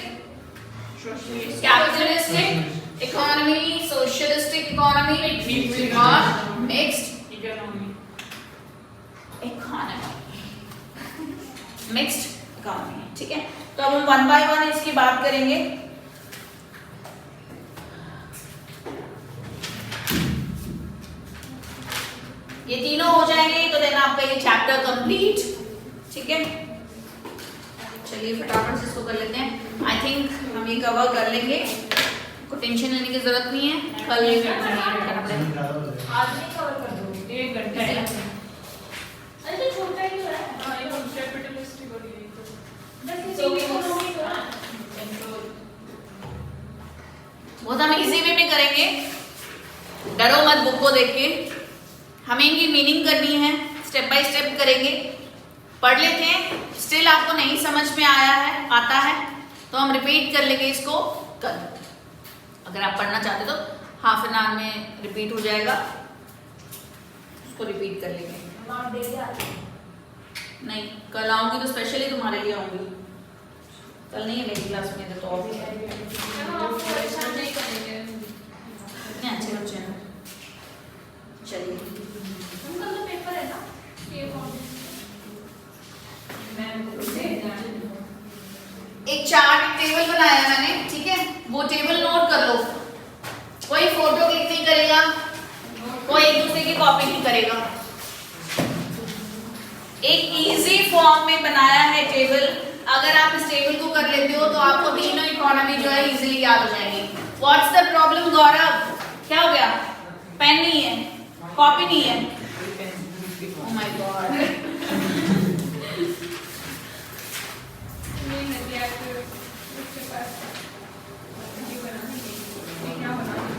इकोनॉमी, सोशलिस्टिक इकोनॉमी और मिक्स्ड इकोनॉमी, मिक्स्ड इकोनॉमी, ठीक है। तो अब हम 1 बाय 1 इसकी बात करेंगे। ये तीनों हो जाएंगे तो देन आपका ये चैप्टर कंप्लीट, ठीक है। चलिए फटाफट से इसको कर लेते हैं। आई थिंक हम ये कवर कर लेंगे, को टेंशन लेने की जरूरत नहीं है, कल ये
आज नहीं कवर कर दो,
1 घंटा है।
अरे तो छोटा ही हो रहा है।
हाँ, ये हम कैपिटलिस्टिक और ये तो
बस इसी इकोनॉमी को
बहुत हम इजी वे में करेंगे, डरो मत बुक को देख के। हमें इनकी मीनिंग करनी है, स्टेप बाय स्टेप करेंगे, पढ़ लेते हैं। स्टिल आपको नहीं समझ में आता है तो हम रिपीट कर लेंगे इसको कल। अगर आप पढ़ना चाहते तो हाफ एन आवर में रिपीट हो जाएगा, उसको रिपीट कर लेंगे।
आप देख आते
नहीं, कल आऊंगी तो स्पेशली तुम्हारे लिए आऊंगी, कल नहीं है मेरी क्लास में तो और भी है।
हम आपको अच्छा नहीं करेंगे।
इतने अच्छे बच्चे हैं। चलिए
उनका तो पेपर है ना,
ये कौन?
मैं
एक चार्ट टेबल बनाया है मैंने, ठीक है, वो टेबल नोट कर लो। कोई फोटो क्लिक नहीं करेगा, कोई एक दूसरे की कॉपी नहीं करेगा। एक इजी फॉर्म में बनाया है टेबल। अगर आप इस टेबल को कर लेते हो तो आपको तीनों इकोनॉमी जो है इजीली याद हो जाएंगी। व्हाट्स द प्रॉब्लम गौरव? क्या हो गया? पेन नहीं है, कॉपी नहीं है। Oh my God.
नहीं नदी आपके उसके पास ये बनाने के लिए क्या बनाना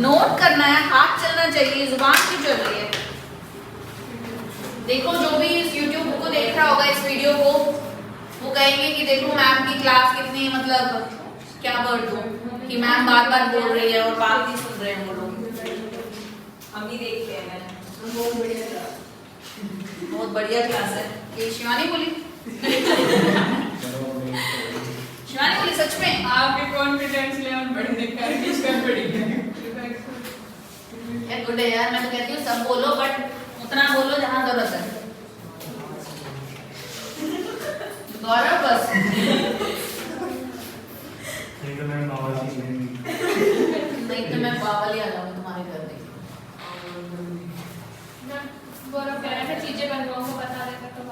नोट करना है, हाथ चलना चाहिए, जुबान क्यों चल रही है? देखो जो भी इस YouTube को देख रहा होगा इस वीडियो को, वो कहेंगे कि देखो मैम की क्लास कितनी, मतलब क्या वर्ड दो कि मैम बार बार बोल रही है और बात नहीं सुन रहे हैं वो लोग।
हम ही देखते हैं मैंने
बहुत बढ़िया क्लास है। ये शिवानी बोली? शिवानी बोली सच में?
आपके कॉन्फिडेंस लेवल बढ़ने का किसका बढ़ेगा?
यार गुड है यार, मैं तो कहती हूँ सब बोलो बट उतना बोलो जहाँ जरूरत है। गौरव बस
नहीं तो मैं बावली
नहीं तो मैं पागल ही आ जाऊंगी तुम्हारे घर में।
गौरव कह रहा था चीजें बनवाओ को बता देता तो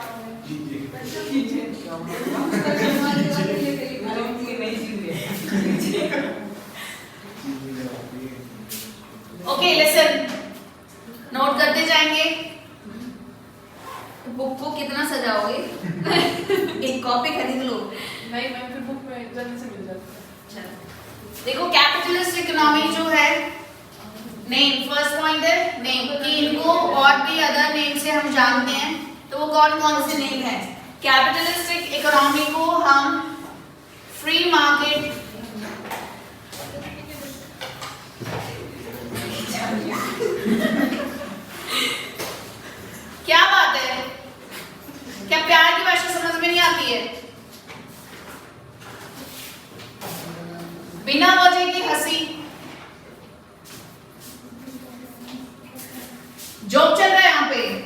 ओके लिसन, नोट करते जाएंगे। बुक को कितना सजाओगे? एक कॉपी खरीद लो।
नहीं मैं फिर बुक में जल्दी से मिल जाता है।
देखो कैपिटलिस्ट इकोनॉमी जो है, नेम फर्स्ट पॉइंट है नेम, कि इनको और भी अदर नेम से हम जानते हैं, तो वो कौन कौन से नेम है? कैपिटलिस्टिक इकोनॉमी को हम फ्री मार्केट, क्या बात है, क्या प्यार की भाषा समझ में नहीं आती है? बिना वजह की हंसी, जोक चल रहा है यहाँ पे।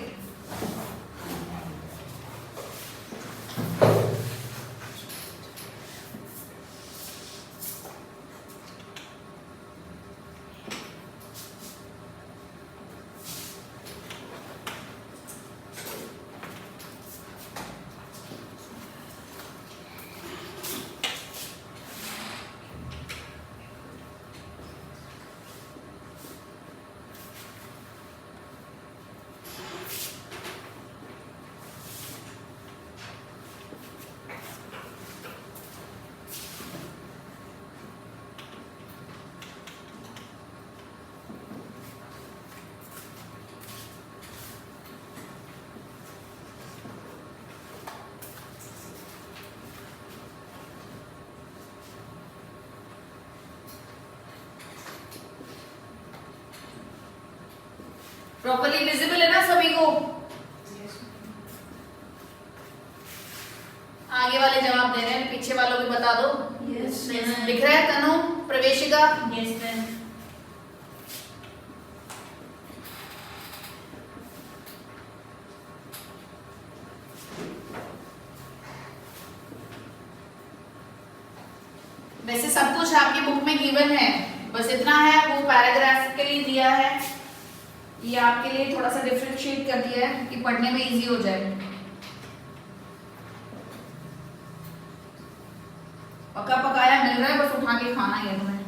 प्रॉपर्ली विजिबल है ना सभी को? आगे वाले जवाब दे रहे हैं, पीछे वालों को बता दो।
Yes,
दिख रहा है तनु प्रवेशिका?
Yes, ma'am.
वैसे सब कुछ आपकी बुक में गिवन है, बस इतना है वो पैराग्राफ के लिए दिया है, ये आपके लिए थोड़ा सा डिफरेंशिएट कर दिया है कि पढ़ने में इजी हो जाए। पका पकाया मिल रहा है, बस उठा के खाना ही है तुम्हें।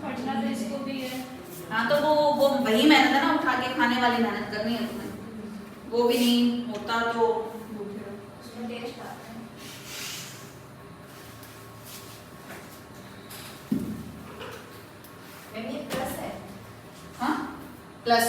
पढ़ना तो इसको भी है।
हाँ तो वो वही मेहनत है ना, उठा के खाने वाली मेहनत करनी है तुम्हें। वो भी नहीं होता तो
उसमें टेस्ट आता है। मैम ये प्लस है।
हाँ प्लस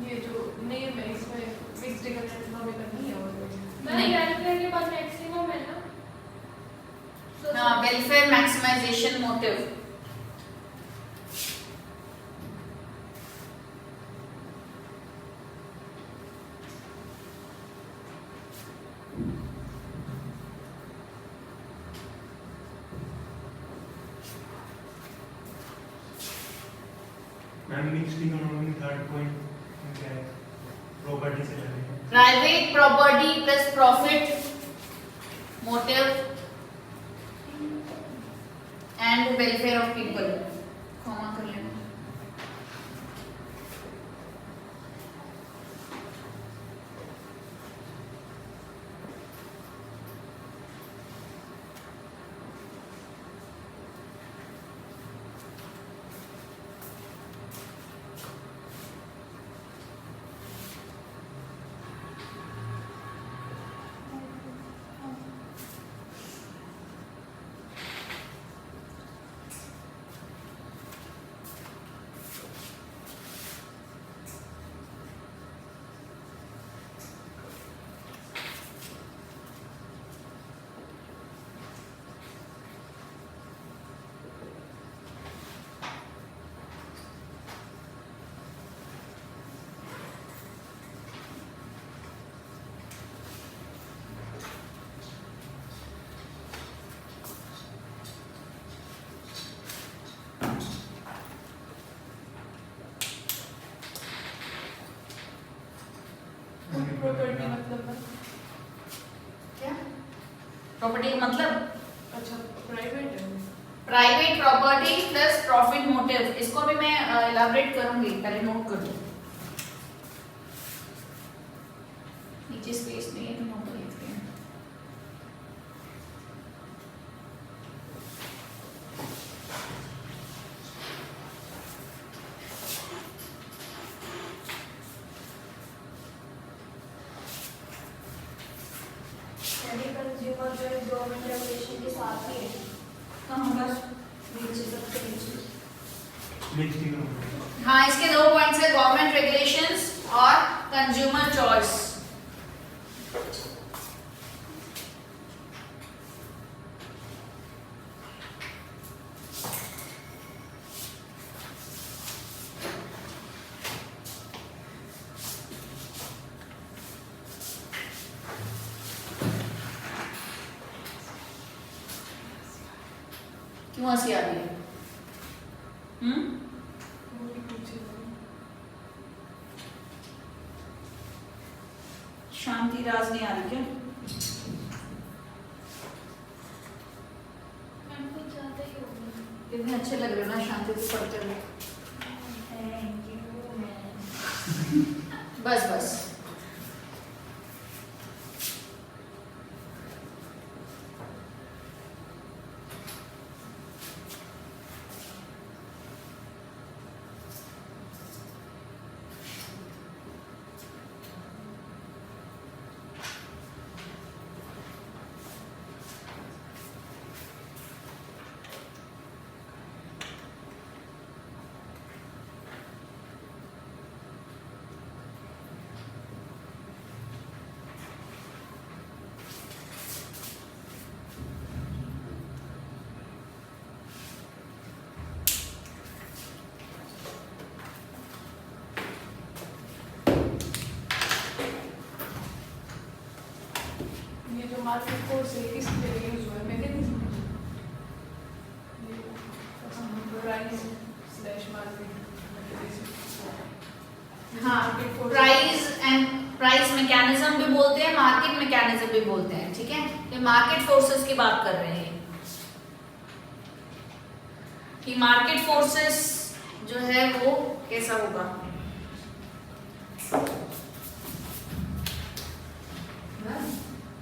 ये जो नेम है इसमें मिक्स्ड इकोनॉमिक नहीं है वो
नहीं।
वेलफेयर के बाद मैक्सिमम है ना
हाँ, welfare maximisation motive.
Ma'am mixed economy third point क्या है? प्रॉपर्टी से लगे
private property plus profit motive and welfare of people. Comma कर लेना।
प्रॉपर्टी मतलब
क्या प्रॉपर्टी का मतलब?
अच्छा प्राइवेट है
private property plus profit motive. इसको भी मैं इलाबरेट करूंगी, पहले नोट कर लो। नीचे स्पेस नहीं है तो नोट कर लेते हैं।
कंज्यूमर जो है गवर्नमेंट रेगुलेशन के साथ ही है।
हाँ बस नीचे सबसे नीचे।
Mixed economy.
हाँ, इसके दो पॉइंट्स है, गवर्नमेंट रेगुलेशंस और कंज्यूमर चॉइस। क्यों हंसी आ रही है? शांति राज नहीं आ रही क्या?
मैम कुछ ज़्यादा ही हो गया।
कितने अच्छे लग रहे हो ना शांति से पढ़ते हुए।
Thank you ma'am.
बस बस।
ये जो मार्केट फोर्स है किस लिए यूज हुआ है मैकेनिज्म प्राइस स्लैश मार्केट
हाँ, प्राइस एंड प्राइस मैकेनिज्म भी बोलते हैं, मार्केट मैकेनिज्म भी बोलते हैं। ठीक है, ये मार्केट फोर्सेस की बात कर रहे हैं कि मार्केट फोर्सेस जो है वो कैसा होगा।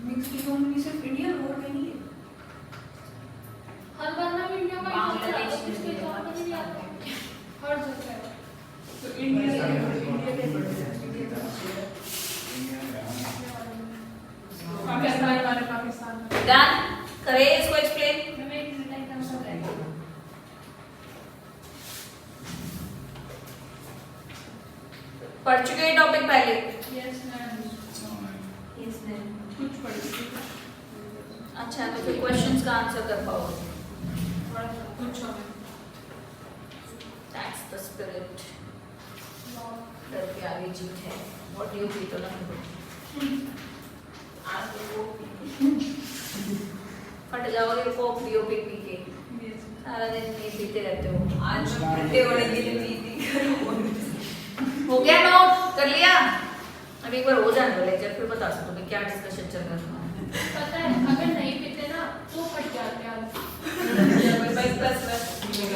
मिक्स्ड इकोनॉमी सिर्फ इंडिया और में नहीं है।
हर बनना भी इंडिया का ही होता है
बांग्लादेश
तो किसके जॉब में नहीं आता हर जगह है।
तो इंडिया के बढ़ते हैं। पाकिस्तान वाले पाकिस्तान में।
डन करे इसको एक्सप्लेन।
मैम एक मिनट एकदम सब रहेगा।
पढ़ चुके हैं टॉपिक पहले?
Yes ma'am,
yes ma'am.
कुछ पढ़ी
अच्छा, तो फिर क्वेश्चंस का आंसर कर पाओगे?
थोड़ा सा
कुछ हमें
दैट्स द स्पिरिट। डर के आगे जीत है। व्हाट डू यू फील तो आज तो फट जाओगे कोक पियो पी पी के, सारा दिन नहीं पीते रहते हो। आज फटे होने के लिए पी करो। हो गया नोट कर लिया? अब एक बार हो जाने दो लेक्चर, फिर बता सकते हो क्या डिस्कशन चल रहा है।
पता है अगर नहीं पीते ना तो फट जाते हैं।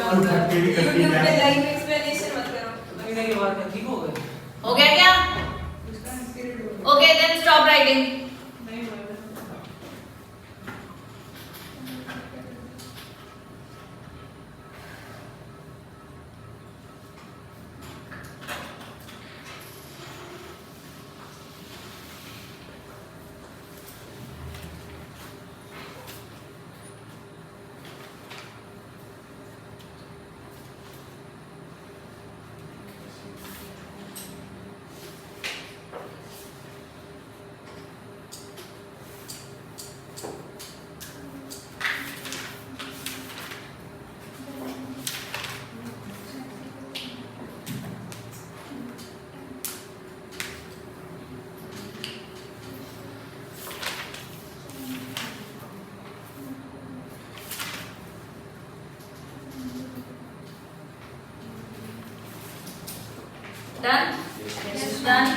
और करके भी करती है।
लाइव एक्सप्लेनेशन मत करो।
नहीं बात है, ठीक हो गए?
हो गया क्या? Okay then stop writing.
नहीं हुआ
Done? Yes. Done?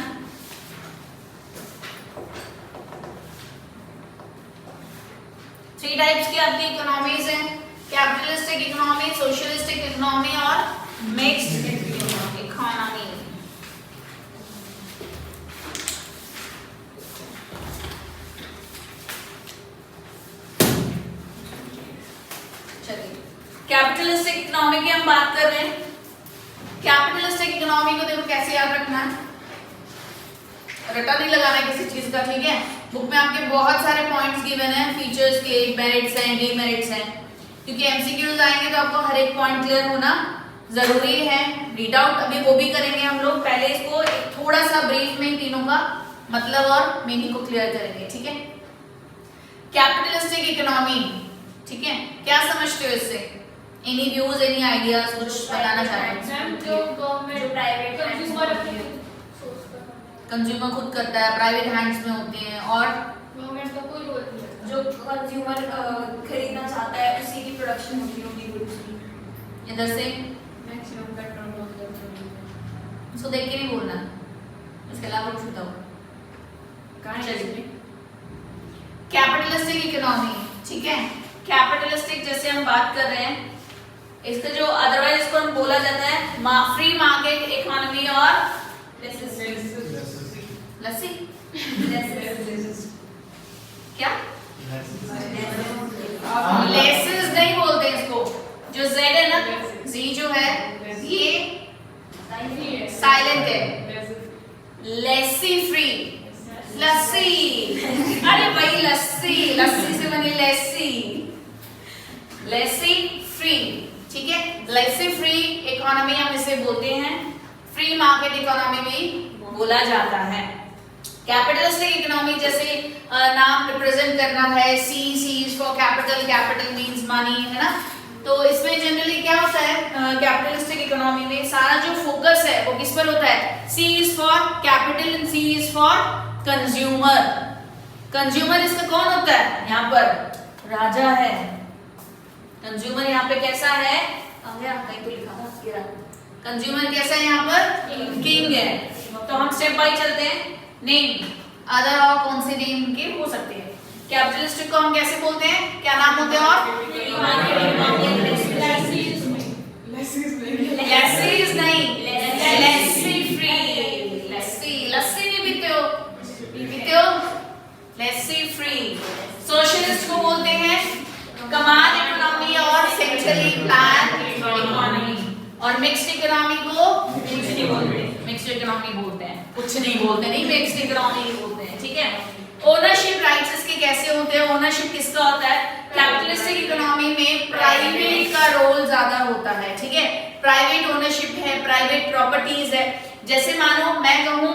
Three types की आपकी इकोनॉमीज हैं, कैपिटलिस्टिक इकोनॉमी, सोशलिस्टिक इकोनॉमी और मिक्स्ड इकोनॉमी। चलिए कैपिटलिस्टिक इकोनॉमी की हम बात कर रहे हैं। कैपिटलिस्टिक इकोनॉमी को देखो कैसे याद रखना है, रटा नहीं लगाना है किसी चीज का, ठीक है। बुक में आपके बहुत सारे पॉइंट्स गिवन हैं, फीचर्स के, मेरिट्स हैं, डीमेरिट्स हैं, क्योंकि एमसीक्यूज आएंगे तो आपको हर एक पॉइंट क्लियर होना जरूरी है। रीड आउट अभी वो भी करेंगे हम लोग, पहले इसको थोड़ा सा ब्रीफ में तीनों का मतलब और मीनिंग को क्लियर करेंगे, ठीक है। कैपिटलिस्टिक इकोनॉमी, ठीक है, क्या समझते हो इससे? एनी व्यूज, एनी आइडियाज, कुछ बताना चाह रहे हैं?
मैम जो गवर्नमेंट
प्राइवेट
कंज्यूमर अपने
कंज्यूमर खुद करता है, प्राइवेट हैंड्स में होते हैं, और
गवर्नमेंट का कोई रोल नहीं है।
जो कंज्यूमर खरीदना चाहता है उसी की प्रोडक्शन होती होगी गुड्स की।
इधर से
मैक्सिमम का टर्नओवर करते हैं।
इसको देख के नहीं बोलना, इसके अलावा कुछ बताओ।
कहां है इसमें?
कैपिटलिस्टिक इकोनॉमी, ठीक है। कैपिटलिस्टिक जैसे हम बात कर रहे हैं, इसका जो अदरवाइज इसको हम बोला जाता है फ्री मार्केट इकोनॉमी और लस्सी क्या लेसेस नहीं बोलते इसको, जो जेड है ना, जी जो है ये साइलेंट है, लेसी फ्री, लस्सी, अरे भाई लस्सी, लस्सी से बनी लेसी, लेसी फ्री, ठीक है। लेसी फ्री इकोनॉमी हम इसे बोलते हैं, फ्री मार्केट इकोनॉमी भी बोला जाता है। कैपिटलिस्टिक इकोनॉमी जैसे नाम रिप्रेजेंट करना है, C is for capital, capital means money, है ना। तो इसमें जनरली क्या होता है, कैपिटलिस्टिक इकोनॉमी में सारा जो फोकस है वो किस पर होता है? C is for capital and C is for consumer. Consumer इसका कौन होता है? यहाँ पर राजा है। कंज्यूमर यहाँ पे कैसा है? कहीं तो लिखा था, कंज्यूमर कैसा है यहाँ पर? किंग है। तो हम स्टेप बाय चलते हैं। नेम, अदर और कौन से नेम के हो सकते हैं? कैपिटलिस्टिक को हम कैसे बोलते हैं, क्या नाम होते हैं? और लेसीज नहीं, लेसी फ्री, लस्सी, लस्सी नहीं पीते हो? पीते हो? लेसी फ्री। सोशलिस्ट को बोलते हैं कमांड इकोनॉमी और सेंट्रली प्लान इकोनॉमी, और मिक्स्ड इकोनॉमी को मिक्स्ड इकोनॉमी बोलते हैं, कुछ नहीं बोलते, नहीं मिक्स्ड इकोनॉमी बोलते हैं, ठीक है। ओनरशिप राइट्स इसके कैसे होते हैं? ओनरशिप किसका होता है? कैपिटलिस्टिक इकोनॉमी में प्राइवेट का रोल ज्यादा होता है, ठीक है। प्राइवेट ओनरशिप है, प्राइवेट प्रॉपर्टीज है। जैसे मानो मैं मैं कहूँ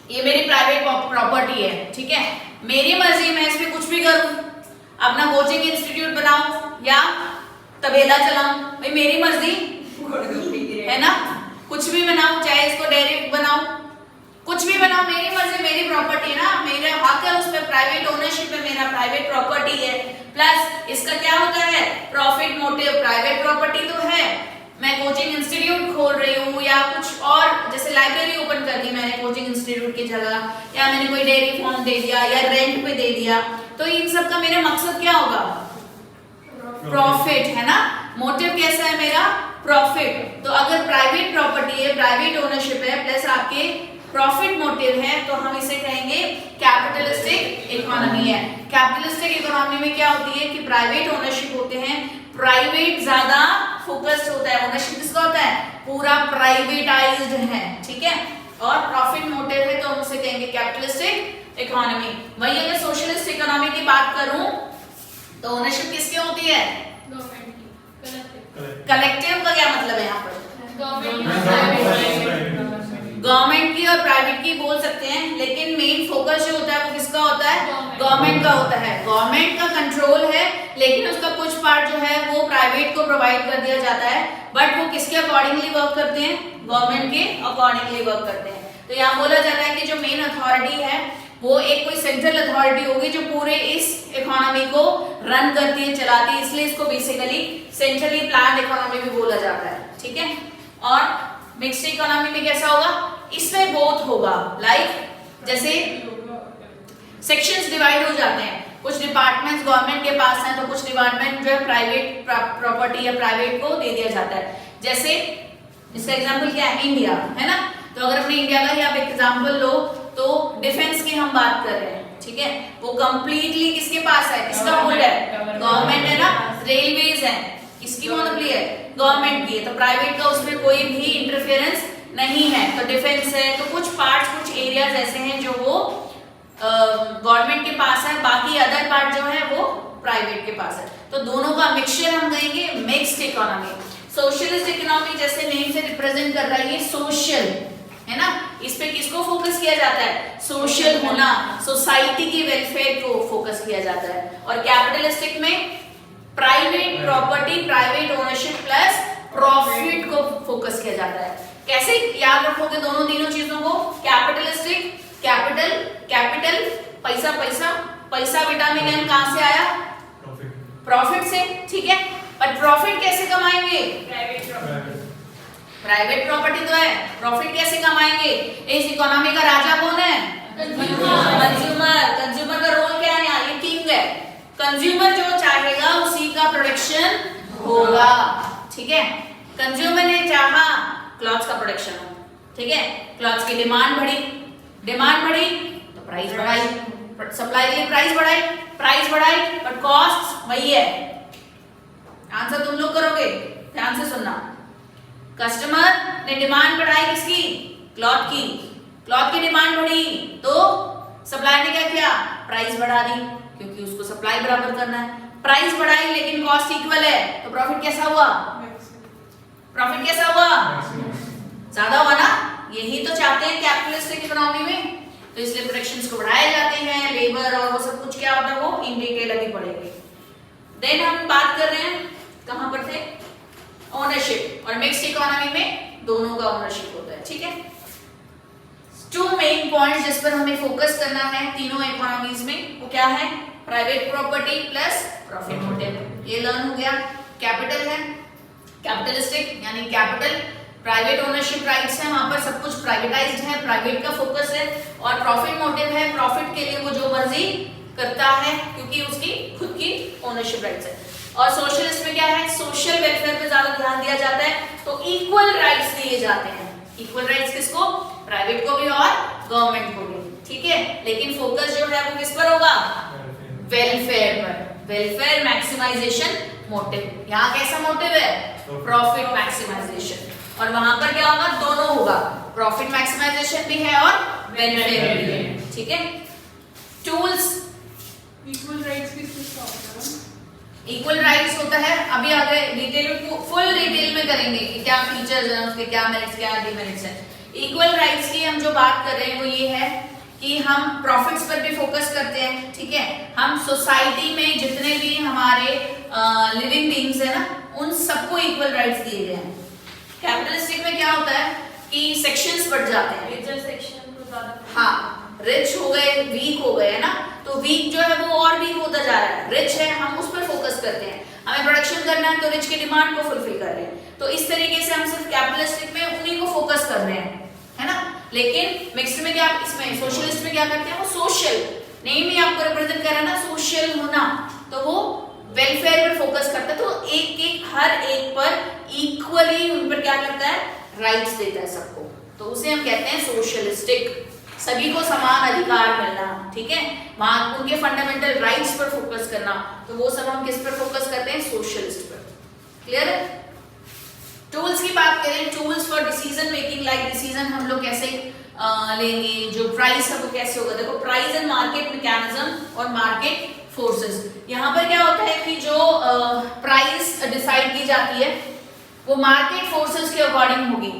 ये मेरी प्राइवेट प्रॉपर्टी है, ठीक है, मेरी मर्जी, मैं इसमें कुछ भी करूँ, अपना कोचिंग इंस्टीट्यूट बनाऊं या तबेला चलाऊं, भाई मेरी मर्जी है ना, कुछ भी बनाऊं, चाहे इसको डेयरी बनाऊं, कुछ भी बनाऊं, मेरी मर्जी, मेरी प्रॉपर्टी है ना, मेरा हक है उसमें, प्राइवेट ओनरशिप है, मेरा प्राइवेट प्रॉपर्टी है। प्लस इसका क्या होता है, प्रॉफिट मोटिव, प्राइवेट प्रॉपर्टी तो है, मैं कोचिंग इंस्टीट्यूट खोल रही हूँ या कुछ और, जैसे लाइब्रेरी ओपन कर दी मैंने कोचिंग इंस्टीट्यूट की जगह, या मैंने कोई डेयरी फार्म दे दिया या रेंट पे दे दिया, तो इन सब का मेरा मकसद क्या होगा, प्रॉफिट, है ना, मोटिव कैसा है मेरा, प्रॉफिट। तो अगर प्राइवेट प्रॉपर्टी है, प्राइवेट ओनरशिप है, प्लस आपके प्रॉफिट मोटिव है, तो हम इसे कहेंगे कैपिटलिस्टिक इकोनॉमी है। कैपिटलिस्टिक इकोनॉमी में क्या होती है कि प्राइवेट ओनरशिप होते हैं, प्राइवेट ज्यादा फोकस्ड होता है, ओनरशिप किसका होता है, पूरा प्राइवेटाइज्ड है, ठीक है, और प्रॉफिट मोटिव है, तो हम उसे कहेंगे कैपिटलिस्टिक इकोनॉमी। वही अगर सोशलिस्ट इकोनॉमी की बात करूं तो ओनरशिप किसकी होती है,
गवर्नमेंट की,
कलेक्टिव का क्या मतलब है यहाँ पर,
गवर्नमेंट
की और प्राइवेट की बोल सकते हैं, लेकिन मेन फोकस जो होता है वो किसका होता है, गवर्नमेंट का होता है, गवर्नमेंट का कंट्रोल है, लेकिन उसका कुछ पार्ट जो है वो प्राइवेट को प्रोवाइड कर दिया जाता है, बट वो किसके अकॉर्डिंगली वर्क करते हैं, गवर्नमेंट के अकॉर्डिंगली वर्क करते हैं। तो यहाँ बोला जाता है कि जो मेन अथॉरिटी है वो एक कोई सेंट्रल अथॉरिटी होगी जो पूरे इस इकोनॉमी को रन करती है, चलाती है, इसलिए इसको बेसिकली सेंट्रली प्लान्ड इकोनॉमी भी बोला जाता है, ठीक है। और मिक्स्ड इकोनॉमी में कैसा होगा, इसमें बोथ होगा, लाइक जैसे सेक्शंस डिवाइड हो जाते हैं, कुछ डिपार्टमेंट्स गवर्नमेंट के पास हैं तो कुछ डिपार्टमेंट जो है प्राइवेट प्रॉपर्टी या प्राइवेट को दे दिया जाता है। जैसे इसका एग्जांपल क्या है, इंडिया, है ना, तो अगर अपने इंडिया का ही आप एग्जांपल लो तो डिफेंस की हम बात कर रहे हैं, ठीक है, वो कंप्लीटली किसके पास है, किसका होल्ड है, गवर्नमेंट है ना, रेलवेज है, किसकी मोनोपोली है, गवर्नमेंट की है, तो प्राइवेट का उसमें कोई भी इंटरफेरेंस नहीं है। तो डिफेंस है, तो कुछ पार्ट्स, कुछ एरियाज ऐसे हैं जो वो गवर्नमेंट के पास है, बाकी अदर पार्ट जो है वो प्राइवेट के पास है, तो दोनों का मिक्सचर हम कहेंगे मिक्स्ड इकोनॉमी। सोशलिस्ट इकोनॉमी जैसे नेम से रिप्रेजेंट कर रहा है, ये सोशल है ना, इस पे किसको फोकस किया जाता है, सोशल होना, सोसाइटी की वेलफेयर को फोकस किया जाता है। और कैपिटलिस्टिक में private property, private ownership plus profit को फोकस किया जाता है। कैसे याद रखोगे दोनों तीनों चीजों को, कैपिटलिस्टिक, कैपिटल, कैपिटल, पैसा, पैसा, पैसा विटामिन एम कहां से आया, प्रॉफिट से, ठीक है, पर प्रॉफिट कैसे कमाएंगे, प्राइवेट प्रॉपर्टी तो है, प्रॉफिट कैसे कमाएंगे, इस इकोनॉमी का राजा कौन है, कंज्यूमर। कंज्यूमर का रोल क्या है, ये किंग है, कंज्यूमर जो चाहेगा उसी का प्रोडक्शन होगा, ठीक है, कंज्यूमर ने चाहा क्लॉथ्स का प्रोडक्शन हो, ठीक है, क्लॉथ्स की डिमांड बढ़ी, डिमांड बढ़ी तो प्राइस बढ़ाई, सप्लाई के लिए प्राइस बढ़ाई, प्राइस बढ़ाई, बट कॉस्ट वही है। आंसर तुम लोग करोगे, ध्यान से सुनना, कस्टमर ने डिमांड बढ़ाई किसकी, क्लॉथ की, क्लॉथ की डिमांड बढ़ी तो सप्लाई ने क्या किया, प्राइस बढ़ा दी, क्योंकि उसको सप्लाई बराबर करना है, प्राइस बढ़ाई लेकिन कॉस्ट इक्वल है, तो प्रॉफिट कैसा हुआ, प्रॉफिट कैसा हुआ, ज्यादा हुआ ना, यही तो चाहते हैं कैपिटलिस्टिक इकोनॉमी में, तो इसलिए प्रोडक्शंस को बढ़ाए जाते हैं, लेबर और वो सब कुछ क्या होता है वो इन डिटेल अभी पढ़ेंगे। देन हम बात कर रहे हैं कहां पर थे, ओनरशिप, और मिक्स्ड इकोनॉमी में दोनों का ओनरशिप होता है, ठीक है। टू मेन पॉइंट्स जिस पर हमें फोकस करना है तीनों इकोनॉमीज में, वो क्या है, private property plus profit motive, ये लर्न हो गया। कैपिटल है, कैपिटलिस्टिक यानी कैपिटल, प्राइवेट ओनरशिप राइट्स है, वहां पर सब कुछ प्राइवेटाइज्ड है, प्राइवेट का फोकस है, और प्रॉफिट मोटिव है, प्रॉफिट के लिए वो जो मर्जी करता है क्योंकि उसकी खुद की ओनरशिप राइट्स है। और सोशलिस्ट में क्या है, सोशल वेलफेयर पे ज्यादा ध्यान दिया जाता है, तो इक्वल राइट्स दिए जाते हैं, इक्वल राइट्स किसको, प्राइवेट को भी और गवर्नमेंट को भी, ठीक है, लेकिन फोकस जो है वो किस पर होगा, वेलफेयर पर, वेलफेयर मैक्सिमाइजेशन मोटिव। यहाँ कैसा मोटिव है, प्रॉफिट मैक्सिमाइजेशन, और वहां पर क्या होगा, दोनों होगा, प्रॉफिट मैक्सिमाइजेशन भी है और वेलफेयर भी है, ठीक है। टूल्स,
इक्वल राइट्स किसका होता है,
इक्वल राइट्स होता है, अभी आगे डिटेल में फुल डिटेल में करेंगे कि क्या फीचर्स हैं उसके, क्या मेरिट्स क्या डिमेरिट्स हैं। इक्वल राइट्स की हम हम जो बात कर रहे हैं वो ये है कि हम प्रॉफिट्स पर भी फोकस करते हैं, ठीक है। हम सोसाइटी में जितने भी हमारे लिविंग बीइंग्स है ना, उन सबको इक्वल राइट्स दिए गए हैं। कैपिटलिस्टिक में क्या होता है कि सेक्शंस बढ़ जाते हैं,
रिचर सेक्शन को ज्यादा,
हाँ, रिच हो गए, वीक हो गए, है ना, तो वीक जो है वो और वीक होता जा रहा है, रिच है हम उस पर फोकस करते हैं, हमें प्रोडक्शन करना है तो रिच की डिमांड को फुलफिल कर रहे हैं। तो इस तरीके से हम सिर्फ कैपिटलिस्टिक में उन्हीं को फोकस कर रहे हैं, है ना। लेकिन मिक्स्ड में क्या, इसमें सोशलिस्ट में क्या करते हैं, वो सोशल नेम ही आपको रिप्रेजेंट कर रहा है ना, सोशल होना, तो वो वेलफेयर पर फोकस करता है, तो एक एक हर एक पर इक्वली उन पर क्या करता है, राइट्स देता है सबको, तो उसे हम कहते हैं सोशलिस्टिक, सभी को समान अधिकार मिलना, ठीक है, वहां उनके फंडामेंटल राइट्स पर फोकस करना, तो वो सब हम किस पर फोकस करते हैं, सोशलिस्ट पर। क्लियर है। टूल्स की बात करें, tools for decision making, like decision हम लोग कैसे लेंगे, जो प्राइस है वो कैसे होगा। देखो, प्राइस एंड मार्केट मैकेनिज्म और मार्केट फोर्सेस, यहाँ पर क्या होता है कि जो प्राइस डिसाइड की जाती है वो मार्केट फोर्सेस के अकॉर्डिंग होगी,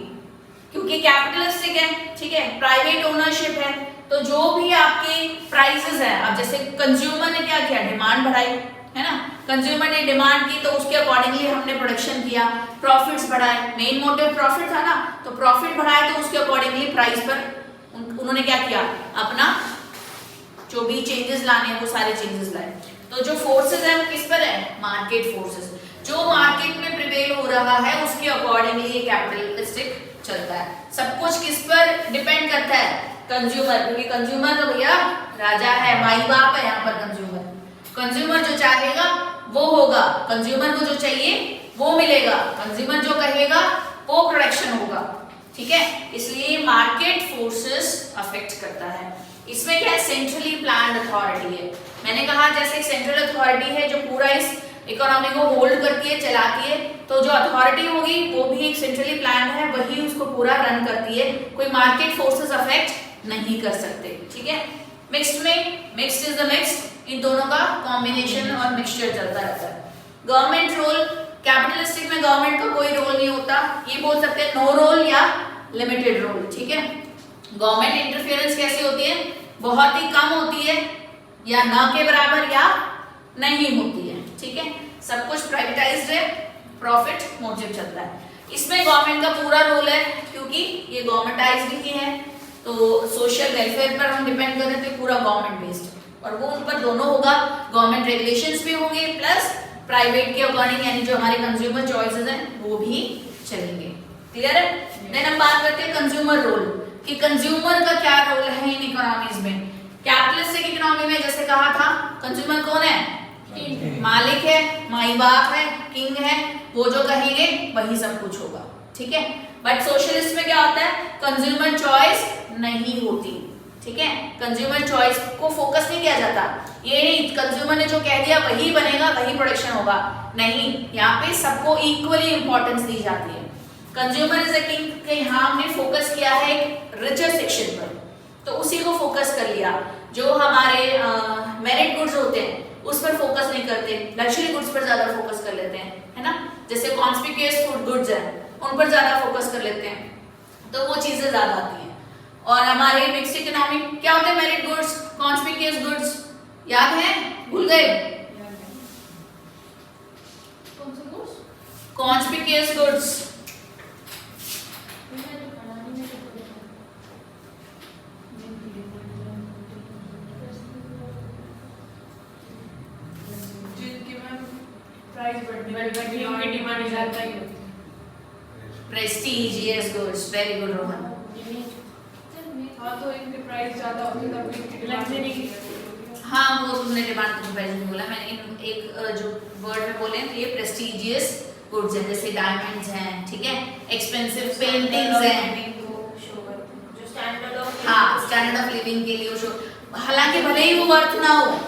क्योंकि कैपिटलिस्टिक है, ठीक है, प्राइवेट ओनरशिप है, तो जो भी आपके प्राइसेस है, अब जैसे कंज्यूमर ने क्या किया, डिमांड बढ़ाई, है ना, कंज्यूमर ने डिमांड की तो उसके अकॉर्डिंगली हमने प्रोडक्शन किया, प्रॉफिट्स बढ़ाए, मेन मोटिव प्रॉफिट था ना, तो प्रॉफिट बढ़ाए तो उसके अकॉर्डिंगली प्राइस पर उन्होंने क्या किया, अपना जो भी चेंजेस लाने हैं वो सारे चेंजेस लाए। तो जो फोर्सेस है वो किस पर है, मार्केट फोर्सेस, जो मार्केट में प्रिवेल हो रहा है उसके अकॉर्डिंगली ये कैपिटलिस्टिक चलता है। सब कुछ किस पर डिपेंड करता है, कंज्यूमर, क्योंकि कंज्यूमर तो भैया राजा है, माई बाप है यहाँ पर कंज्यूमर। कंज्यूमर जो चाहेगा वो होगा, कंज्यूमर को जो चाहिए वो मिलेगा, कंज्यूमर जो कहेगा वो प्रोडक्शन होगा, ठीक है। इसलिए मार्केट फोर्सेस अफेक्ट करता है। इसमें क्या है, सेंट्रली प्लान्ड अथॉरिटी है। मैंने कहा जैसे एक सेंट्रल अथॉरिटी है जो पूरा इस इकोनॉमी को होल्ड करती है, चलाती है, तो जो अथॉरिटी होगी वो भी एक सेंट्रली प्लान्ड है, वही उसको पूरा रन करती है, कोई मार्केट फोर्सेस अफेक्ट नहीं कर सकते, ठीक है। मिक्स्ड में, मिक्स्ड इज द मिक्स्ड, इन दोनों का कॉम्बिनेशन और मिक्सचर चलता रहता है। गवर्नमेंट रोल, कैपिटलिस्टिक में गवर्नमेंट का कोई रोल नहीं होता, ये बोल सकते हैं नो रोल या लिमिटेड रोल, ठीक है। गवर्नमेंट इंटरफेरेंस कैसी होती है, बहुत ही कम होती है, या ना के बराबर या नहीं होती है, ठीक है। सब कुछ प्राइवेटाइज्ड है, प्रॉफिट मोटिव चलता है। इसमें गवर्नमेंट का पूरा रोल है, क्योंकि ये गवर्नमेंटाइज्ड ही है, तो सोशल वेलफेयर पर हम डिपेंड कर रहे थे, पूरा गवर्नमेंट बेस्ड, और वो उन पर दोनों होगा, गवर्नमेंट रेगुलेशंस भी होंगे प्लस प्राइवेट के अकॉर्डिंग, यानी जो हमारे कंज्यूमर चॉइसेस हैं वो भी चलेंगे। क्लियर है। देन हम बात करते हैं कंज्यूमर रोल, कि कंज्यूमर का क्या रोल है इन इकोनॉमीज में। कैपिटलिस्टिक इकोनॉमी में जैसे कहा था, कंज्यूमर कौन है, मालिक है, माई बाप है, किंग है, वो जो कहेंगे वही सब कुछ होगा, ठीक है। बट सोशलिस्ट में क्या होता है, कंज्यूमर चॉइस नहीं होती, ठीक है, कंज्यूमर चॉइस को फोकस नहीं किया जाता, ये नहीं कंज्यूमर ने जो कह दिया वही बनेगा, वही प्रोडक्शन होगा, नहीं, यहाँ पे सबको इक्वली इंपॉर्टेंस दी जाती है। कंज्यूमर इज अ किंग के यहाँ हमने फोकस किया है एक रिचर सेक्शन पर, तो उसी को फोकस कर लिया। जो हमारे मेरिट गुड्स होते हैं उस पर फोकस नहीं करते, लग्जरी गुड्स पर ज्यादा फोकस कर लेते हैं, है ना, जैसे कॉन्स्पिक्यूअस फूड गुड्स हैं उन पर ज्यादा फोकस कर लेते हैं, तो वो चीजें ज्यादा आती हैं। और हमारे मिक्स्ड इकोनॉमी क्या होते हैं, मेरिट गुड्स, कॉन्स्पिक्यूअस गुड्स, याद है, भूल गए,
कौन से कोर्स,
कॉन्स्पिक्यूअस गुड्स,
डिमांड ज्यादा ही होती है।
Prestigious goods, very good Rohan.
हाँ, तो इनके प्राइस ज्यादा होते हैं तब इनकी
लग्जरी की,
हाँ वो तुमने डिमांड कंपैरिजन में बोला, मैंने एक जो वर्ड में बोले तो ये प्रेस्टीजियस गुड्स हैं, जैसे डायमंड्स हैं, ठीक है, एक्सपेंसिव पेंटिंग्स हैं,
जो स्टैंडर्ड ऑफ,
हाँ स्टैंडर्ड ऑफ लिविंग के लिए वो शो, हालांकि भले ही वो वर्थ ना हो,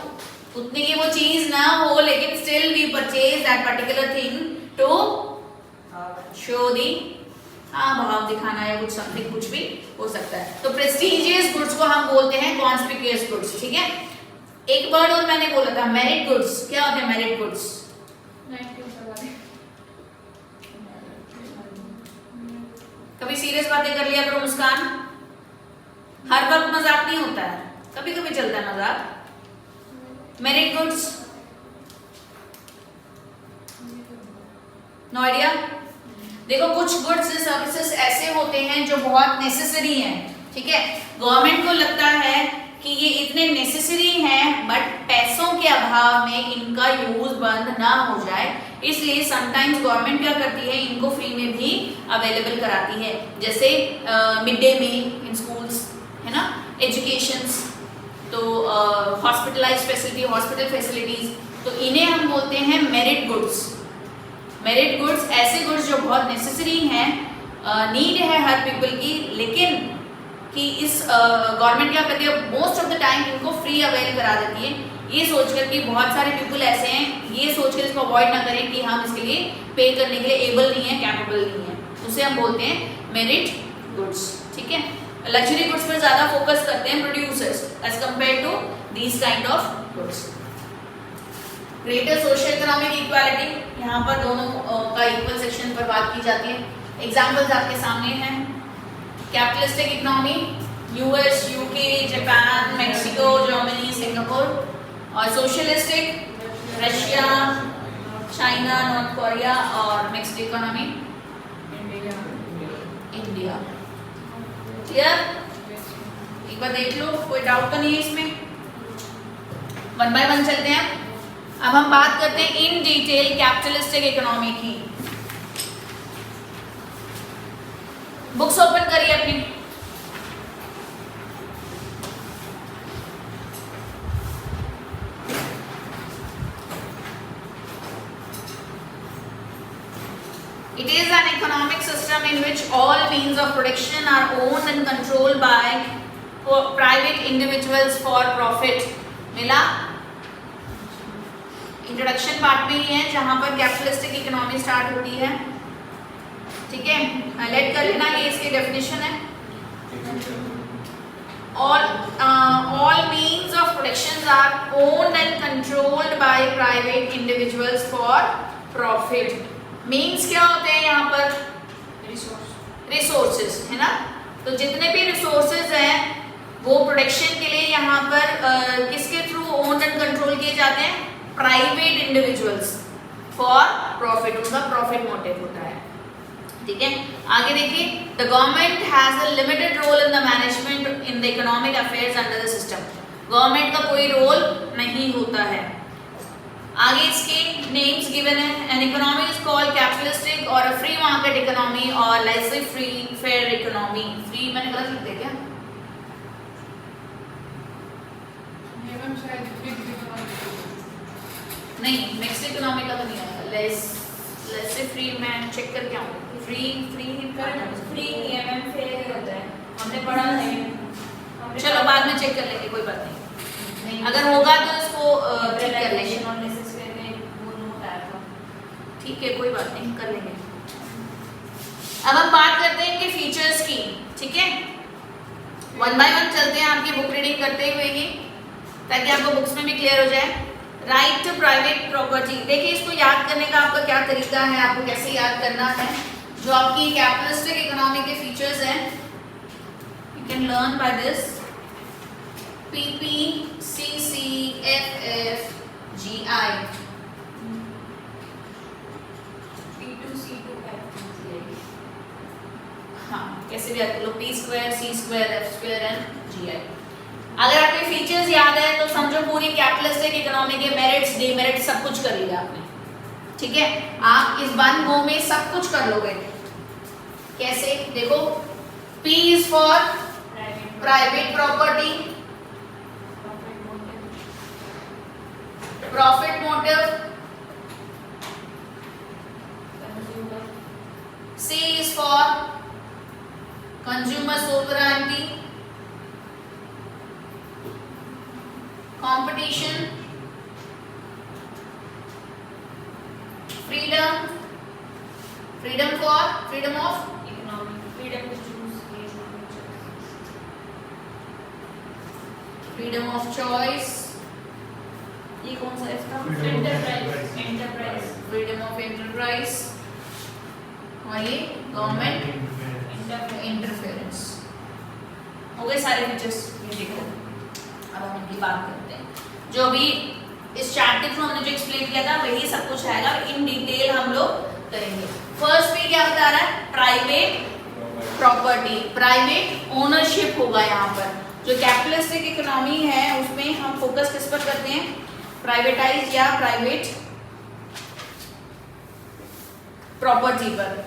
उतनी की वो चीज ना हो, लेकिन still we purchase that particular thing to show the, हाँ भाव दिखाना या कुछ समथिंग, कुछ भी हो सकता है। तो प्रेस्टीजियस गुड्स को हम बोलते हैं कॉन्स्पिक्यूअस गुड्स, ठीक है। एक वर्ड और मैंने बोला था, मेरिट गुड्स, क्या होते हैं मेरिट गुड्स,
19 वाले,
कभी सीरियस बातें कर लिया करो मुस्कान, हर वक्त मजाक नहीं होता है, कभी कभी चलता है मजाक। Merit goods, no idea. देखो कुछ गुड्स एंड सर्विसेज ऐसे होते हैं जो बहुत नेसेसरी हैं, ठीक है, गवर्नमेंट को लगता है कि ये इतने नेसेसरी हैं बट पैसों के अभाव में इनका यूज बंद ना हो जाए, इसलिए समटाइम्स गवर्नमेंट क्या करती है, इनको फ्री में भी अवेलेबल कराती है, जैसे mid day meal in schools, है ना, एजुकेशंस, तो हॉस्पिटलाइज फैसिलिटी, हॉस्पिटल फैसिलिटीज, तो इन्हें हम बोलते हैं मेरिट गुड्स। मेरिट गुड्स ऐसे गुड्स जो बहुत नेसेसरी हैं, नीड है हर पीपल की, लेकिन कि इस गवर्नमेंट क्या करती है, मोस्ट ऑफ द टाइम इनको फ्री अवेल करा देती है, ये सोचकर कि बहुत सारे पीपल ऐसे हैं, ये सोचकर इसको अवॉइड ना करें कि हम इसके लिए पे करने के लिए एबल नहीं है, कैपेबल नहीं है, उसे हम बोलते हैं मेरिट गुड्स, ठीक है। लग्जरी गुड्स पर ज्यादा फोकस करते हैं producers as compare to these kind of goods. Greater social economic equality, यहाँ पर दोनों का इक्वल सेक्शन पर बात की जाती है। एग्जाम्पल्स आपके सामने हैं, capitalistic economy, US, UK, Japan, Mexico, Germany, Singapore, और socialistic Russia, China, North Korea, और मिक्स्ड इकोनॉमी इंडिया। क्लियर? एक बार देख लो, कोई डाउट तो नहीं है इसमें। वन बाय वन चलते हैं। अब हम बात करते हैं इन डिटेल कैपिटलिस्टिक इकोनॉमी की। बुक्स ओपन करिए अपनी। It is an economic system in which all means of production are owned and controlled by private individuals for profit. मिला? इंट्रोडक्शन पार्ट में ही है जहां पर कैपिटलिस्टिक इकोनॉमी स्टार्ट होती है, ठीक है, हाईलाइट कर लेना, ये इसकी डेफिनेशन है। all means of production are owned and controlled by private individuals for profit. Means क्या होते हैं यहाँ पर? रिसोर्सेज, है ना, तो जितने भी रिसोर्सेज हैं वो प्रोडक्शन के लिए यहाँ पर किसके थ्रू ओन्ड एंड कंट्रोल किए जाते हैं? प्राइवेट इंडिविजुअल्स फॉर प्रॉफिट, उनका प्रॉफिट मोटिव होता है, ठीक है। आगे देखिए, the government has a limited role in the management in the economic affairs under the system. Government का कोई रोल नहीं होता है। आगे इसके नेम्स गिवन है, an economy is called capitalistic और अ फ्री मार्केट इकोनॉमी और lesser free fair economy. Free मैंने गलत लिख दिया क्या? नहीं, मिक्स्ड इकोनॉमी का तो नहीं आया, लेसर फ्री मैं चेक करके आऊंगी। फ्री एमएम फेयर होता है, हमने पढ़ा नहीं, चलो बाद में चेक कर लेंगे, कोई बात नहीं, अगर होगा तो इसको चेक कर लेंगे, ठीक है, कोई बात नहीं, कर लेंगे। अब हम बात करते हैं इनके फीचर्स की, ठीक है, वन बाय वन चलते हैं आपकी बुक रीडिंग करते हुए ही, ताकि आपको बुक्स में भी क्लियर हो जाए। राइट टू प्राइवेट प्रॉपर्टी, देखिए इसको याद करने का आपका क्या तरीका है, आपको कैसे याद करना है। जो आपकी कैपिटलिस्टिक इकोनॉमी के फीचर्स हैं, you can learn by this, PPCCFFGI, हाँ, कैसे भी याद लो, P square, C square, F square and GI। अगर आपके फीचर्स याद है तो समझो पूरी कैपिटलिस्टिक इकोनॉमी के मेरिट्स, डिमेरिट्स सब कुछ कर लिया आपने, ठीक है। आप इस वन गो में सब कुछ कर लोगे। कैसे? देखो, P is for private property, profit motive, C is for consumer sovereignty, competition, freedom, freedom for freedom of economy, freedom to choose, freedom of choice, ये कौन सा है इसका? Enterprise, freedom of enterprise, और ये गवर्नमेंट इंटरफेरेंस। हो गए सारे फीचर्स, ये देखो अब हम इनकी बात करते हैं। जो अभी इस चार्ट के थ्रू हमने जो एक्सप्लेन किया था वही सब कुछ आएगा, इन डिटेल हम लोग करेंगे। फर्स्ट पे क्या बता रहा है, प्राइवेट प्रॉपर्टी, प्राइवेट ओनरशिप होगा। यहाँ पर जो कैपिटलिस्टिक इकोनॉमी है उसमें हम फोकस किस पर करते हैं, प्राइवेटाइज या प्राइवेट प्रॉपर्टी पर।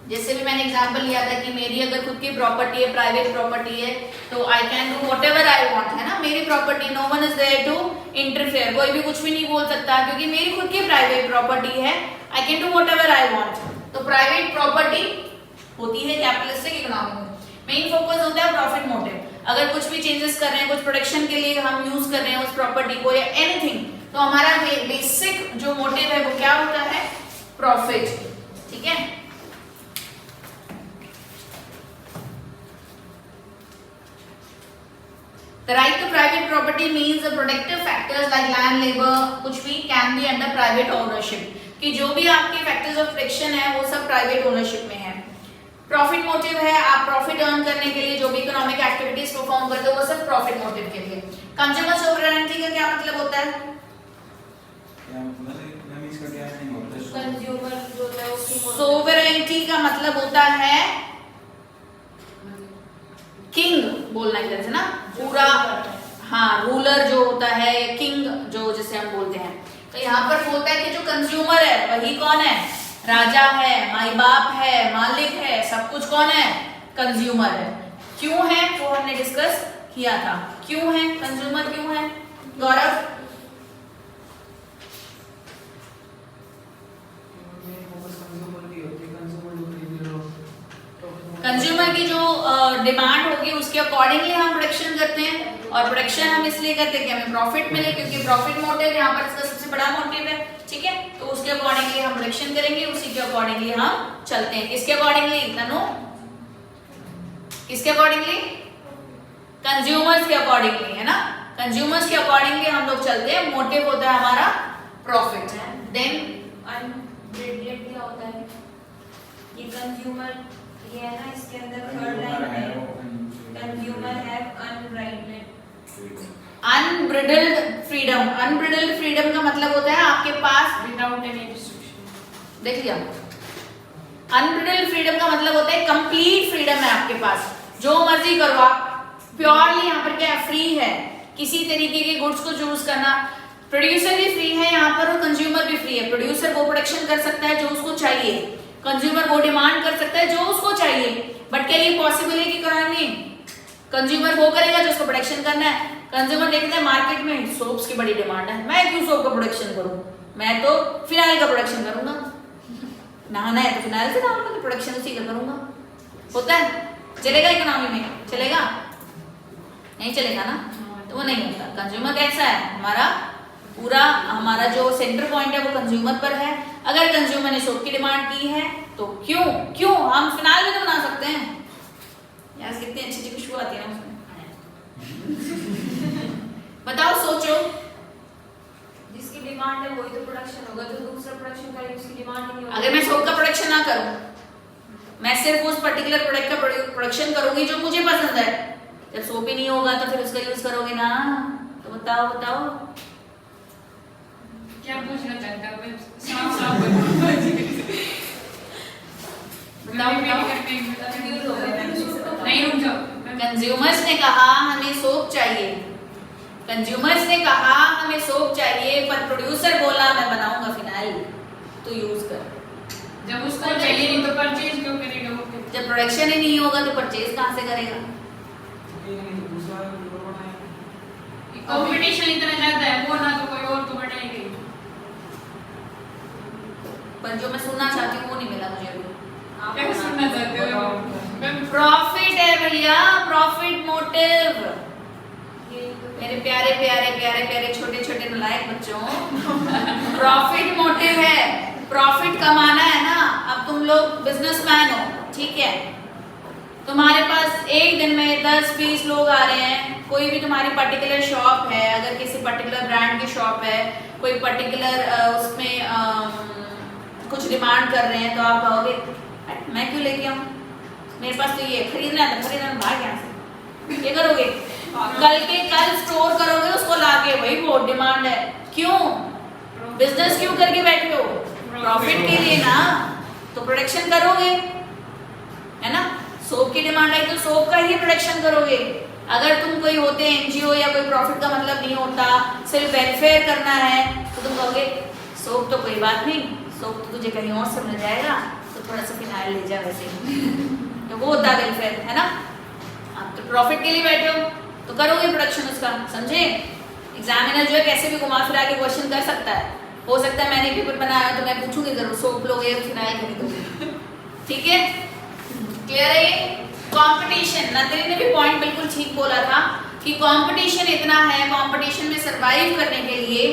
जैसे भी मैंने एग्जांपल लिया था कि मेरी अगर खुद की प्रॉपर्टी है, प्राइवेट प्रॉपर्टी है, तो I can do whatever I want, है ना, मेरी property, no one is there to interfere, कोई भी कुछ भी नहीं बोल सकता क्योंकि मेरी खुद की प्राइवेट प्रॉपर्टी है, आई can do whatever I want. तो प्राइवेट प्रॉपर्टी होती है कैपिटलिस्टिक इकोनॉमी में। मेन फोकस होता है प्रॉफिट मोटिव। अगर कुछ भी चेंजेस कर रहे हैं, कुछ प्रोडक्शन के लिए हम यूज कर रहे हैं उस प्रॉपर्टी को या एनीथिंग, तो हमारा बेसिक जो मोटिव है वो क्या होता है, प्रॉफिट। ठीक है, The right to private property means the productive factors like land, labor, कुछ भी can be under private ownership, कि जो भी आपके factors of production है वो सब private ownership में है। Profit motive है, आप profit earn करने के लिए जो भी economic activities perform करते हो वो सब profit motive के लिए। Consumer sovereignty का क्या मतलब होता है?
कंज्यूमर जो होता है उसकी
Sovereignty का मतलब होता है किंग बोलना एक तरह से ना, पूरा, हाँ, रूलर जो होता है, किंग जो जिसे हम बोलते हैं। तो यहाँ पर बोलता है कि जो कंज्यूमर है वही कौन है, राजा है, माई बाप है, मालिक है, सब कुछ कौन है, कंज्यूमर है। क्यों है वो हमने डिस्कस किया था, क्यों है कंज्यूमर, क्यों है गौरव? कंज्यूमर की जो डिमांड होगी उसके अकॉर्डिंगली हम प्रोडक्शन करते हैं, और प्रोडक्शन हम इसलिए करते हैं कि हमें प्रॉफिट मिले, क्योंकि प्रॉफिट मोटिव यहाँ पर इसका सबसे बड़ा मोटिव है। ठीक है, तो उसके अकॉर्डिंगली हम प्रोडक्शन करेंगे, उसी के अकॉर्डिंगली हम चलते हैं। किसके अकॉर्डिंगली तनु, किसके अकॉर्डिंगली, कंज्यूमर्स के अकॉर्डिंगली, है ना, कंज्यूमर्स के अकॉर्डिंगली हम लोग चलते हैं। मोटिव होता है हमारा प्रॉफिट। देन
अनब्रिडलेड क्या होता है, ये कंज्यूमर ये है ना, इसके अंदर थर्ड लाइन है, consumer have
unbridled freedom. Unbridled freedom का मतलब होता है आपके पास
विदाउट एनी रिस्ट्रिक्शन।
देख लिया, अनब्रिडल्ड फ्रीडम का मतलब होता है कंप्लीट फ्रीडम है आपके पास, जो मर्जी करो आप, प्योरली यहाँ पर क्या है, फ्री है किसी तरीके के गुड्स को चूज करना। प्रोड्यूसर भी फ्री है यहाँ पर और कंज्यूमर भी फ्री है। प्रोड्यूसर वो प्रोडक्शन कर सकता है जो उसको चाहिए, कंज्यूमर वो डिमांड कर सकता है जो उसको चाहिए। बट क्या ये पॉसिबल है कि करानी, कंज्यूमर वो करेगा जो उसको प्रोडक्शन करना है। कंज्यूमर देखते हैं मार्केट में सोप्स की बड़ी डिमांड है, मैं क्यों सोप का प्रोडक्शन करूं, मैं तो फिनाइल का प्रोडक्शन करूंगा, नहाना है तो फिनाइल से नहाऊंगा, तो प्रोडक्शन उसी का करूंगा। होता है, चलेगा इकोनॉमी में, चलेगा नहीं चलेगा ना, तो वो नहीं होता। कंज्यूमर कैसा है, हमारा पूरा हमारा जो सेंटर पॉइंट है वो कंज्यूमर पर है। अगर कंज्यूमर ने सोप की डिमांड की है तो क्यों क्यों हम फिनाइल भी तो बना सकते हैं यार, कितनी अच्छी अच्छी खुशबू आती है ना उसमें। बताओ, सोचो,
जिसकी डिमांड है वही तो प्रोडक्शन होगा, जो दूसरा प्रोडक्शन करेगा उसकी डिमांड ही नहीं होगी।
अगर मैं सोप का प्रोडक्शन ना करूं, मैं सिर्फ उस पर्टिकुलर प्रोडक्ट का प्रोडक्शन करूंगी जो मुझे पसंद है, जब सोप ही नहीं होगा तो फिर उसका यूज करोगे ना। तो बताओ बताओ
क्या पूछना चाहता है, मैं साफ साफ बताऊं। नहीं रुक जाओ।
कंज्यूमर्स ने कहा हमें सोप चाहिए, कंज्यूमर्स ने कहा हमें सोप चाहिए, पर प्रोड्यूसर बोला मैं बनाऊंगा फिनाइल, तो यूज कर।
जब उसको चाहिए नहीं तो परचेज क्यों करेगा वो?
जब प्रोडक्शन ही नहीं होगा तो परचेज कहां से करेगा?
कंपटीशन इतना ज्यादा है, वो ना तो कोई और तो बनाएगी।
पर जो मैं सुनना चाहती हूँ वो नहीं मिला मुझे अभी।
क्या सुनना चाहते हो?
प्रॉफिट है भैया, प्रॉफिट मोटिव। मेरे प्यारे प्यारे प्यारे प्यारे छोटे छोटे नालायक बच्चों, प्रॉफिट मोटिव है, प्रॉफिट कमाना है ना। अब तुम लोग बिजनेसमैन हो, ठीक है, तुम्हारे पास एक दिन में 10-20 लोग आ रहे हैं, कोई भी तुम्हारी पर्टिकुलर शॉप है, अगर किसी पर्टिकुलर ब्रांड की शॉप है, कोई पर्टिकुलर उसमें कुछ डिमांड कर रहे हैं, तो आप कहोगे मैं क्यों लेके आऊं, मेरे पास तो ये खरीदना है तो खरीदना, भाग यहाँ कल के कल स्टोर करोगे उसको लाके, वही बहुत डिमांड है। क्यों बिजनेस क्यों करके बैठे हो? प्रॉफिट के लिए ना, तो प्रोडक्शन करोगे, है ना। सोप की डिमांड आई तो सोप का ही प्रोडक्शन करोगे। अगर तुम कोई होते एनजीओ या कोई प्रॉफिट का मतलब नहीं होता, सिर्फ वेलफेयर करना है, तो तुम कहोगे सोप तो कोई बात नहीं, सोप तो तुझे कहीं और से मिल जाएगा, तो थोड़ा सा फिनाइल ले जा वैसे तो वो होता वेलफेयर, है ना। आप तो प्रॉफिट के लिए बैठे हो तो करोगे प्रोडक्शन उसका, समझे। एग्जामिनर जो है कैसे भी घुमा फिरा के क्वेश्चन कर सकता है। हो सकता है मैंने पेपर बनाया तो मैं पूछूंगी जरूर सोप लोगे या फिनाइल खरीदोगे, ठीक है। क्लियर है ये। कंपटीशन, नंदिनी ने भी पॉइंट बिल्कुल ठीक बोला था कि कंपटीशन इतना है, कंपटीशन में सरवाइव करने के लिए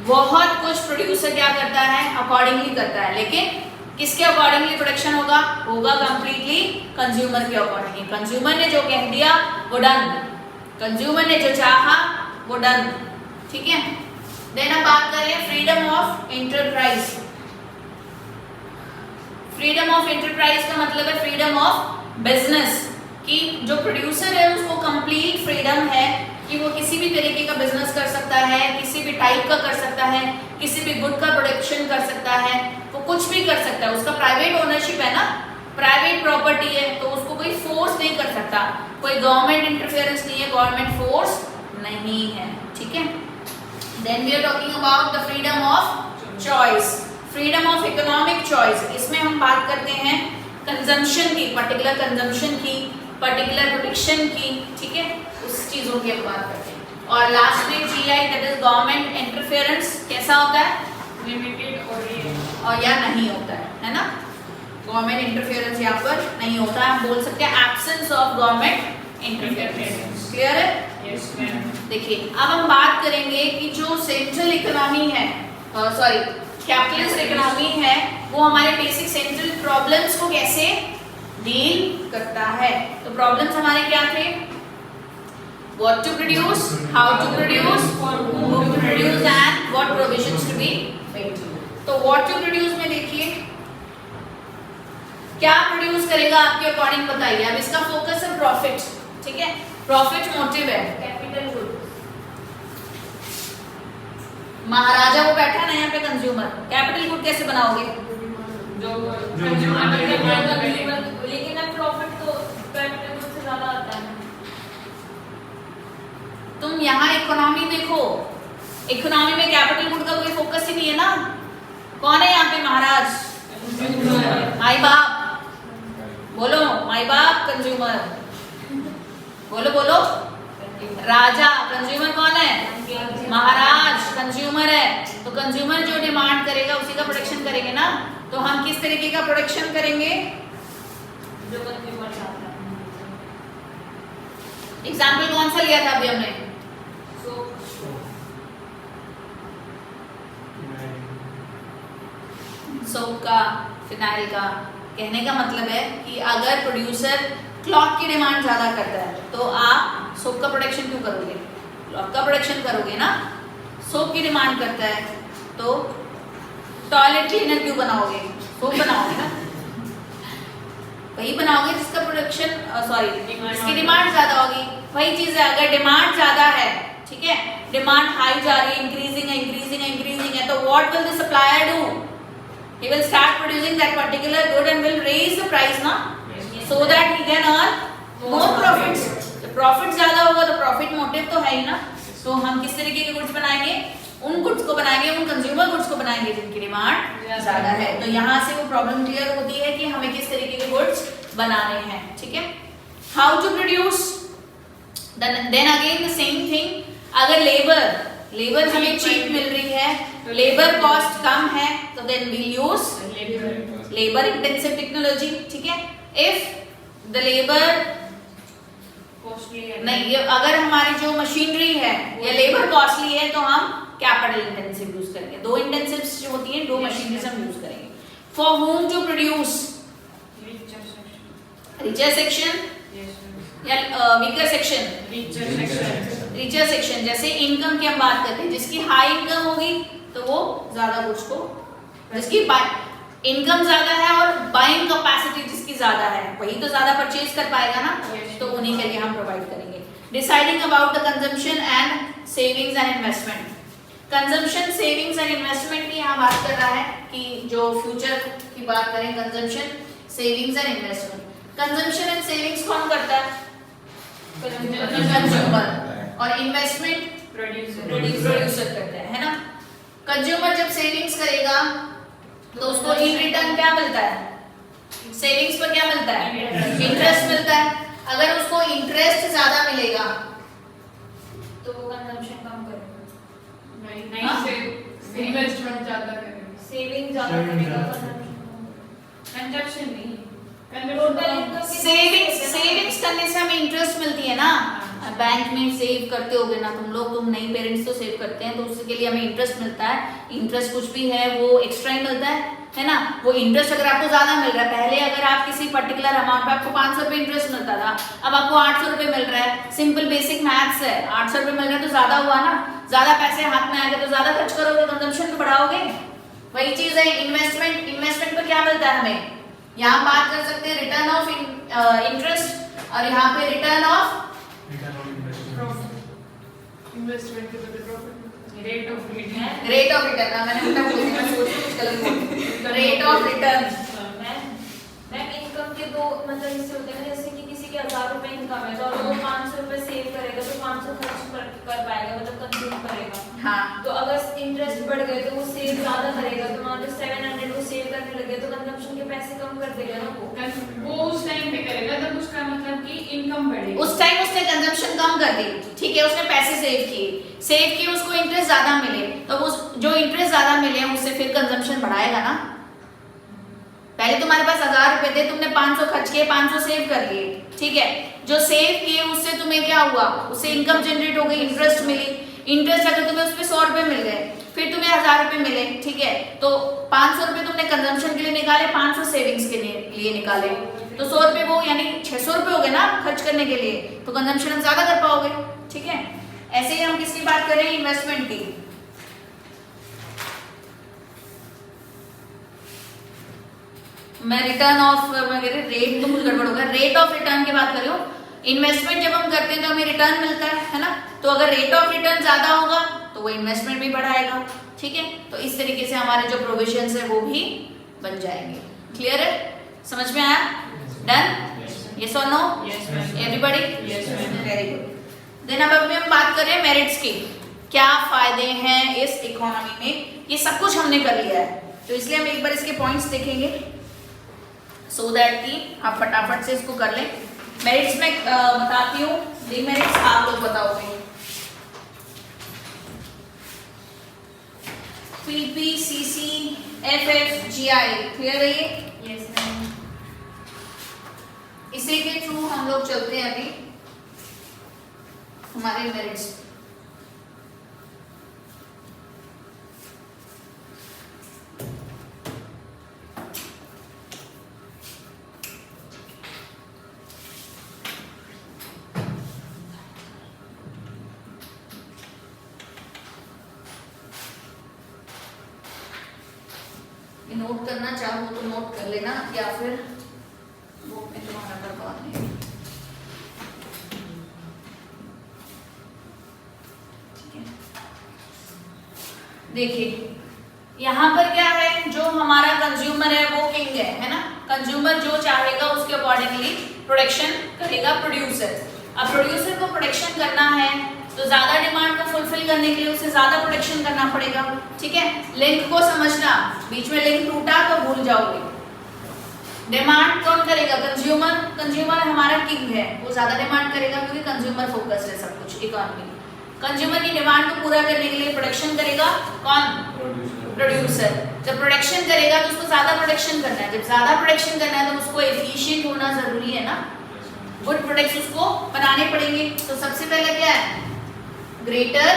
बहुत कुछ प्रोड्यूसर क्या करता है, अकॉर्डिंगली करता है। लेकिन किसके अकॉर्डिंगली प्रोडक्शन होगा? होगा कंप्लीटली कंज्यूमर के अकॉर्डिंगली। कंज्यूमर ने जो कह दिया वो डन, कंज्यूमर ने जो चाहा वो डन, ठीक है। देन अब बात करें freedom of enterprise. Freedom of enterprise का मतलब है फ्रीडम ऑफ बिजनेस, कि जो प्रोड्यूसर है उसको कंप्लीट फ्रीडम है कि वो किसी भी तरीके का बिजनेस कर सकता है, किसी भी टाइप का कर सकता है, किसी भी गुड का प्रोडक्शन कर सकता है, वो कुछ भी कर सकता है। उसका प्राइवेट ओनरशिप है ना, प्राइवेट प्रॉपर्टी है, तो उसको कोई फोर्स नहीं कर सकता, कोई गवर्नमेंट इंटरफेरेंस नहीं है, गवर्नमेंट फोर्स नहीं है, ठीक है। Then we are talking about the freedom of choice, freedom of economic choice. इसमें हम बात करते हैं कंजम्पशन की, पर्टिकुलर कंजम्पशन की, पर्टिकुलर प्रोडक्शन की, ठीक है, उस चीजों की हम बात करते हैं। और लास्ट में GI, that is government interference, कैसा होता है?
लिमिटेड
और या नहीं होता है ना। गवर्नमेंट इंटरफेरेंस यहाँ पर नहीं होता है, हम बोल सकते हैं absence of government interference. Clear है?
Yes ma'am.
देखिए अब हम बात करेंगे कि जो सेंट्रल इकोनॉमी है, सॉरी कैपिटलिस्ट इकोनॉमी है, वो हमारे बेसिक सेंट्रल प्रॉब्लम्स को कैसे डील करता है। तो प्रॉब्लम्स हमारे क्या थे? What to produce, how to produce, who to produce and what provisions to be made। तो व्हाट टू प्रोड्यूस में देखिए क्या प्रोड्यूस करेगा आपके अकॉर्डिंग बताइए। अब इसका फोकस है प्रॉफिट, ठीक है, प्रॉफिट मोटिव है, कैपिटल गुड। महाराजा वो बैठा है ना यहाँ पे कंज्यूमर, कैपिटल गुड कैसे बनाओगे?
लेकिन अब प्रॉफिट तो कैपिटल गुड से ज्यादा आता है।
तुम यहाँ इकोनॉमी देखो, इकोनॉमी में कैपिटल गुड का कोई फोकस ही नहीं है ना। कौन है यहाँ पे महाराज? माई बाप, बोलो माई बाप, कंज्यूमर बोलो बोलो, राजा, कंज्यूमर कौन है? महाराज कंज्यूमर है। तो कंज्यूमर जो डिमांड करेगा उसी का प्रोडक्शन करेंगे ना। तो हम किस तरीके का प्रोडक्शन करेंगे?
जो कंज्यूमर चाहता है।
एग्जाम्पल कौन सा लिया था अभी हमने? सोप का, फिनाइल का। कहने का मतलब है कि अगर प्रोड्यूसर क्लॉथ की डिमांड ज़्यादा करता है तो आप सोप का प्रोडक्शन क्यों करोगे? क्लॉथ का प्रोडक्शन करोगे ना। सोप की डिमांड करता है तो टॉयलेट क्लीनर क्यों बनाओगे? सोप बनाओगे ना, वही बनाओगे जिसका प्रोडक्शन सॉरी जिसकी डिमांड ज़्यादा होगी। वही चीज़ है, अगर डिमांड ज़्यादा है, ठीक है, डिमांड हाई जा रही है, इंक्रीजिंग है, इंक्रीजिंग है, इंक्रीजिंग है, तो what will the supplier do? He will start producing that particular good and will raise the price ना, so that he can earn more profits। तो प्रॉफिट ज्यादा होगा तो प्रॉफिट मोटिव तो है ही ना। तो हम किस तरीके के गुड्स बनाएंगे? उन गुड्स को बनाएंगे, उन कंज्यूमर गुड्स को बनाएंगे जिनकी डिमांड ज्यादा है। तो यहाँ से वो प्रॉब्लम क्लियर होती है कि हमें किस तरीके के गुड्स बनाने हैं, ठीक है। How to produce, then again the same thing. अगर लेबर हमें चीप मिल रही है, लेबर कॉस्ट कम है, तो then we use labour intensive technology, ठीक है। इफ द लेबर नहीं, अगर हमारी जो मशीनरी है या लेबर कॉस्टली है तो हम कैपिटल इंटेंसिव यूज करेंगे। दो इंटेंसिव्स जो होती हैं, दो मशीनरीज हम यूज करेंगे। For whom to produce, richer section या वीकर सेक्शन? Richer section. जैसे इनकम की हम बात करते हैं, जिसकी हाई इनकम होगी तो वो ज्यादा कुछ को, जिसकी इनकम ज्यादा है और बाइंग कैपेसिटी जिसकी ज्यादा है वही तो ज्यादा परचेज कर पाएगा ना, तो उन्हीं के लिए हम प्रोवाइड करेंगे। Deciding about the consumption and savings and investment. Consumption, savings and investment की यहाँ बात कर रहा है कि जो फ्यूचर की बात करें, consumption, savings and investment. Consumption and savings कौन करता है? कंज्यूमर। और इन्वेस्टमेंट प्रोड्यूसर करता है ना। कंज्यूमर जब सेविंग्स करेगा तो उसको इन रिटर्न क्या मिलता है? सेविंग्स पर क्या मिलता है? इंटरेस्ट मिलता है। अगर उसको इंटरेस्ट ज्यादा मिलेगा तो वो कंजम्पशन कम करेगा।
नहीं
हाँ?
इन्वेस्टमेंट ज्यादा करेंगे,
सेविंग ज्यादा करेगा,
कंजप्शन नहीं,
सेविंग्स करने से हमें इंटरेस्ट मिलती है ना। बैंक में सेव करते होगे ना तुम लोग, तुम नई पेरेंट्स तो सेव करते हैं तो उसके लिए हमें इंटरेस्ट मिलता है। इंटरेस्ट कुछ भी है वो एक्स्ट्रा ही मिलता है ना। वो इंटरेस्ट अगर आपको ज्यादा मिल रहा है, पहले अगर आप किसी पर्टिकुलर अमाउंट पे आपको 500 रुपए इंटरेस्ट मिलता था, अब आपको 800 रुपए मिल रहा है। सिंपल बेसिक मैथ्स है, 800 रुपए मिल रहा है तो ज्यादा हुआ ना। ज्यादा पैसे हाथ में आएंगे तो ज्यादा खर्च करोगे, कंजम्पशन को बढ़ाओगे। वही चीज है इन्वेस्टमेंट। इन्वेस्टमेंट पर क्या मिलता है हमें? यहाँ बात कर सकते हैं रिटर्न ऑफ इंटरेस्ट और यहाँ पे रिटर्न ऑफ
इन्वेस्टमेंट के बदले profit,
rate of return.
Rate of return. मैंने उल्टा बोल दिया, मैं सोच रही कुछ गलत बोल दिया। Rate of return.
Ma'am income के दो मतलब इससे होते हैं, जैसे कि किसी के 1000 रुपए इनकम है तो अगर वो 500 रुपए सेव करेगा तो 500 खर्च कर पाएगा, मतलब कंज्यूम करेगा।
हाँ,
तो अगर इंटरेस्ट बढ़ गए तो वो सेव ज्यादा करेगा, तो मान लो 700 वो सेव करने लगे तो कंजम्पशन के पैसे कम कर देगा ना वो।
वो उस टाइम पे करेगा तब उसका मतलब कि इनकम बढ़ेगी।
उस टाइम उसने कंजम्पशन कम कर दी, ठीक है, उसने पैसे सेव किए, उसको इंटरेस्ट ज्यादा मिले तो वो जो इंटरेस्ट ज्यादा मिले उससे फिर कंजम्पशन बढ़ाएगा ना। पहले तुम्हारे पास 1000 रुपए थे, तुमने 500 खर्च किए, 500 सेव कर लिए, ठीक है। जो सेव किए उससे तुम्हें क्या हुआ? उससे इनकम जनरेट हो गई, इंटरेस्ट मिली। इंटरेस्ट अगर तुम्हें उस पे 100 रुपए मिल गए, फिर तुम्हें 1000 रुपए मिले, ठीक है, तो 500 रुपए तुमने कंजम्पशन के लिए निकाले, 500 सेविंग्स के लिए निकाले, तो 100 रुपए वो यानी 600 रुपए हो गए ना खर्च करने के लिए, तो कंजम्पशन हम ज्यादा कर पाओगे, ठीक है। ऐसे ही हम किसकी बात कर रहे हैं? इन्वेस्टमेंट की। मैं रिटर्न ऑफ रेट तो कुछ गड़बड़ होगा, रेट ऑफ रिटर्न की बात कर रही हूँ। इन्वेस्टमेंट जब हम करते हैं तो हमें रिटर्न मिलता है ना। तो अगर रेट ऑफ रिटर्न ज्यादा होगा तो वो इन्वेस्टमेंट भी बढ़ाएगा, ठीक है। तो इस तरीके से हमारे जो प्रोविजंस है वो भी बन जाएंगे। क्लियर है? समझ में आया? डन? यस और no?
Yes, ma'am.
Everybody?
Yes, ma'am.
Very good. Then अब अभी हम बात कर रहे हैं मेरिट्स की। क्या फायदे हैं इस इकोनॉमी में? ये सब कुछ हमने कर लिया है, तो इसलिए हम एक बार इसके पॉइंट्स देखेंगे सो दैट कि आप फटाफट से इसको कर लें। मेरिट्स में बताती हूँ, डिमेरिट्स आप लोग बताओगे। PPCC FFGI क्लियर है ये?
Yes ma'am.
इसी के थ्रू हम लोग चलते हैं अभी हमारे मेरिट्स। नोट करना चाहो तो नोट कर लेना, या फिर बुक में तुम्हारा करवा दें। देखिए यहाँ पर क्या है, जो हमारा कंज्यूमर है वो किंग है ना। कंज्यूमर जो चाहेगा उसके अकॉर्डिंगली प्रोडक्शन करेगा प्रोड्यूसर। अब प्रोड्यूसर को प्रोडक्शन करना है तो ज्यादा डिमांड को फुलफिल करने के लिए उसे ज्यादा प्रोडक्शन करना पड़ेगा, ठीक है। लिंक को समझना, बीच में लिंक टूटा तो भूल जाओगे। डिमांड कौन करेगा? कंज्यूमर। कंज्यूमर हमारा किंग है, वो ज्यादा डिमांड करेगा क्योंकि कंज्यूमर फोकस्ड है सब कुछ इकोनॉमी। कंज्यूमर की डिमांड को पूरा करने के लिए प्रोडक्शन करेगा कौन? प्रोड्यूसर। जब प्रोडक्शन करेगा तो उसको ज्यादा प्रोडक्शन करना है, जब ज्यादा प्रोडक्शन करना है तो उसको एफिशिएंट होना जरूरी है ना। गुड प्रोडक्ट्स उसको बनाने पड़ेंगे। तो सबसे पहले क्या है? Greater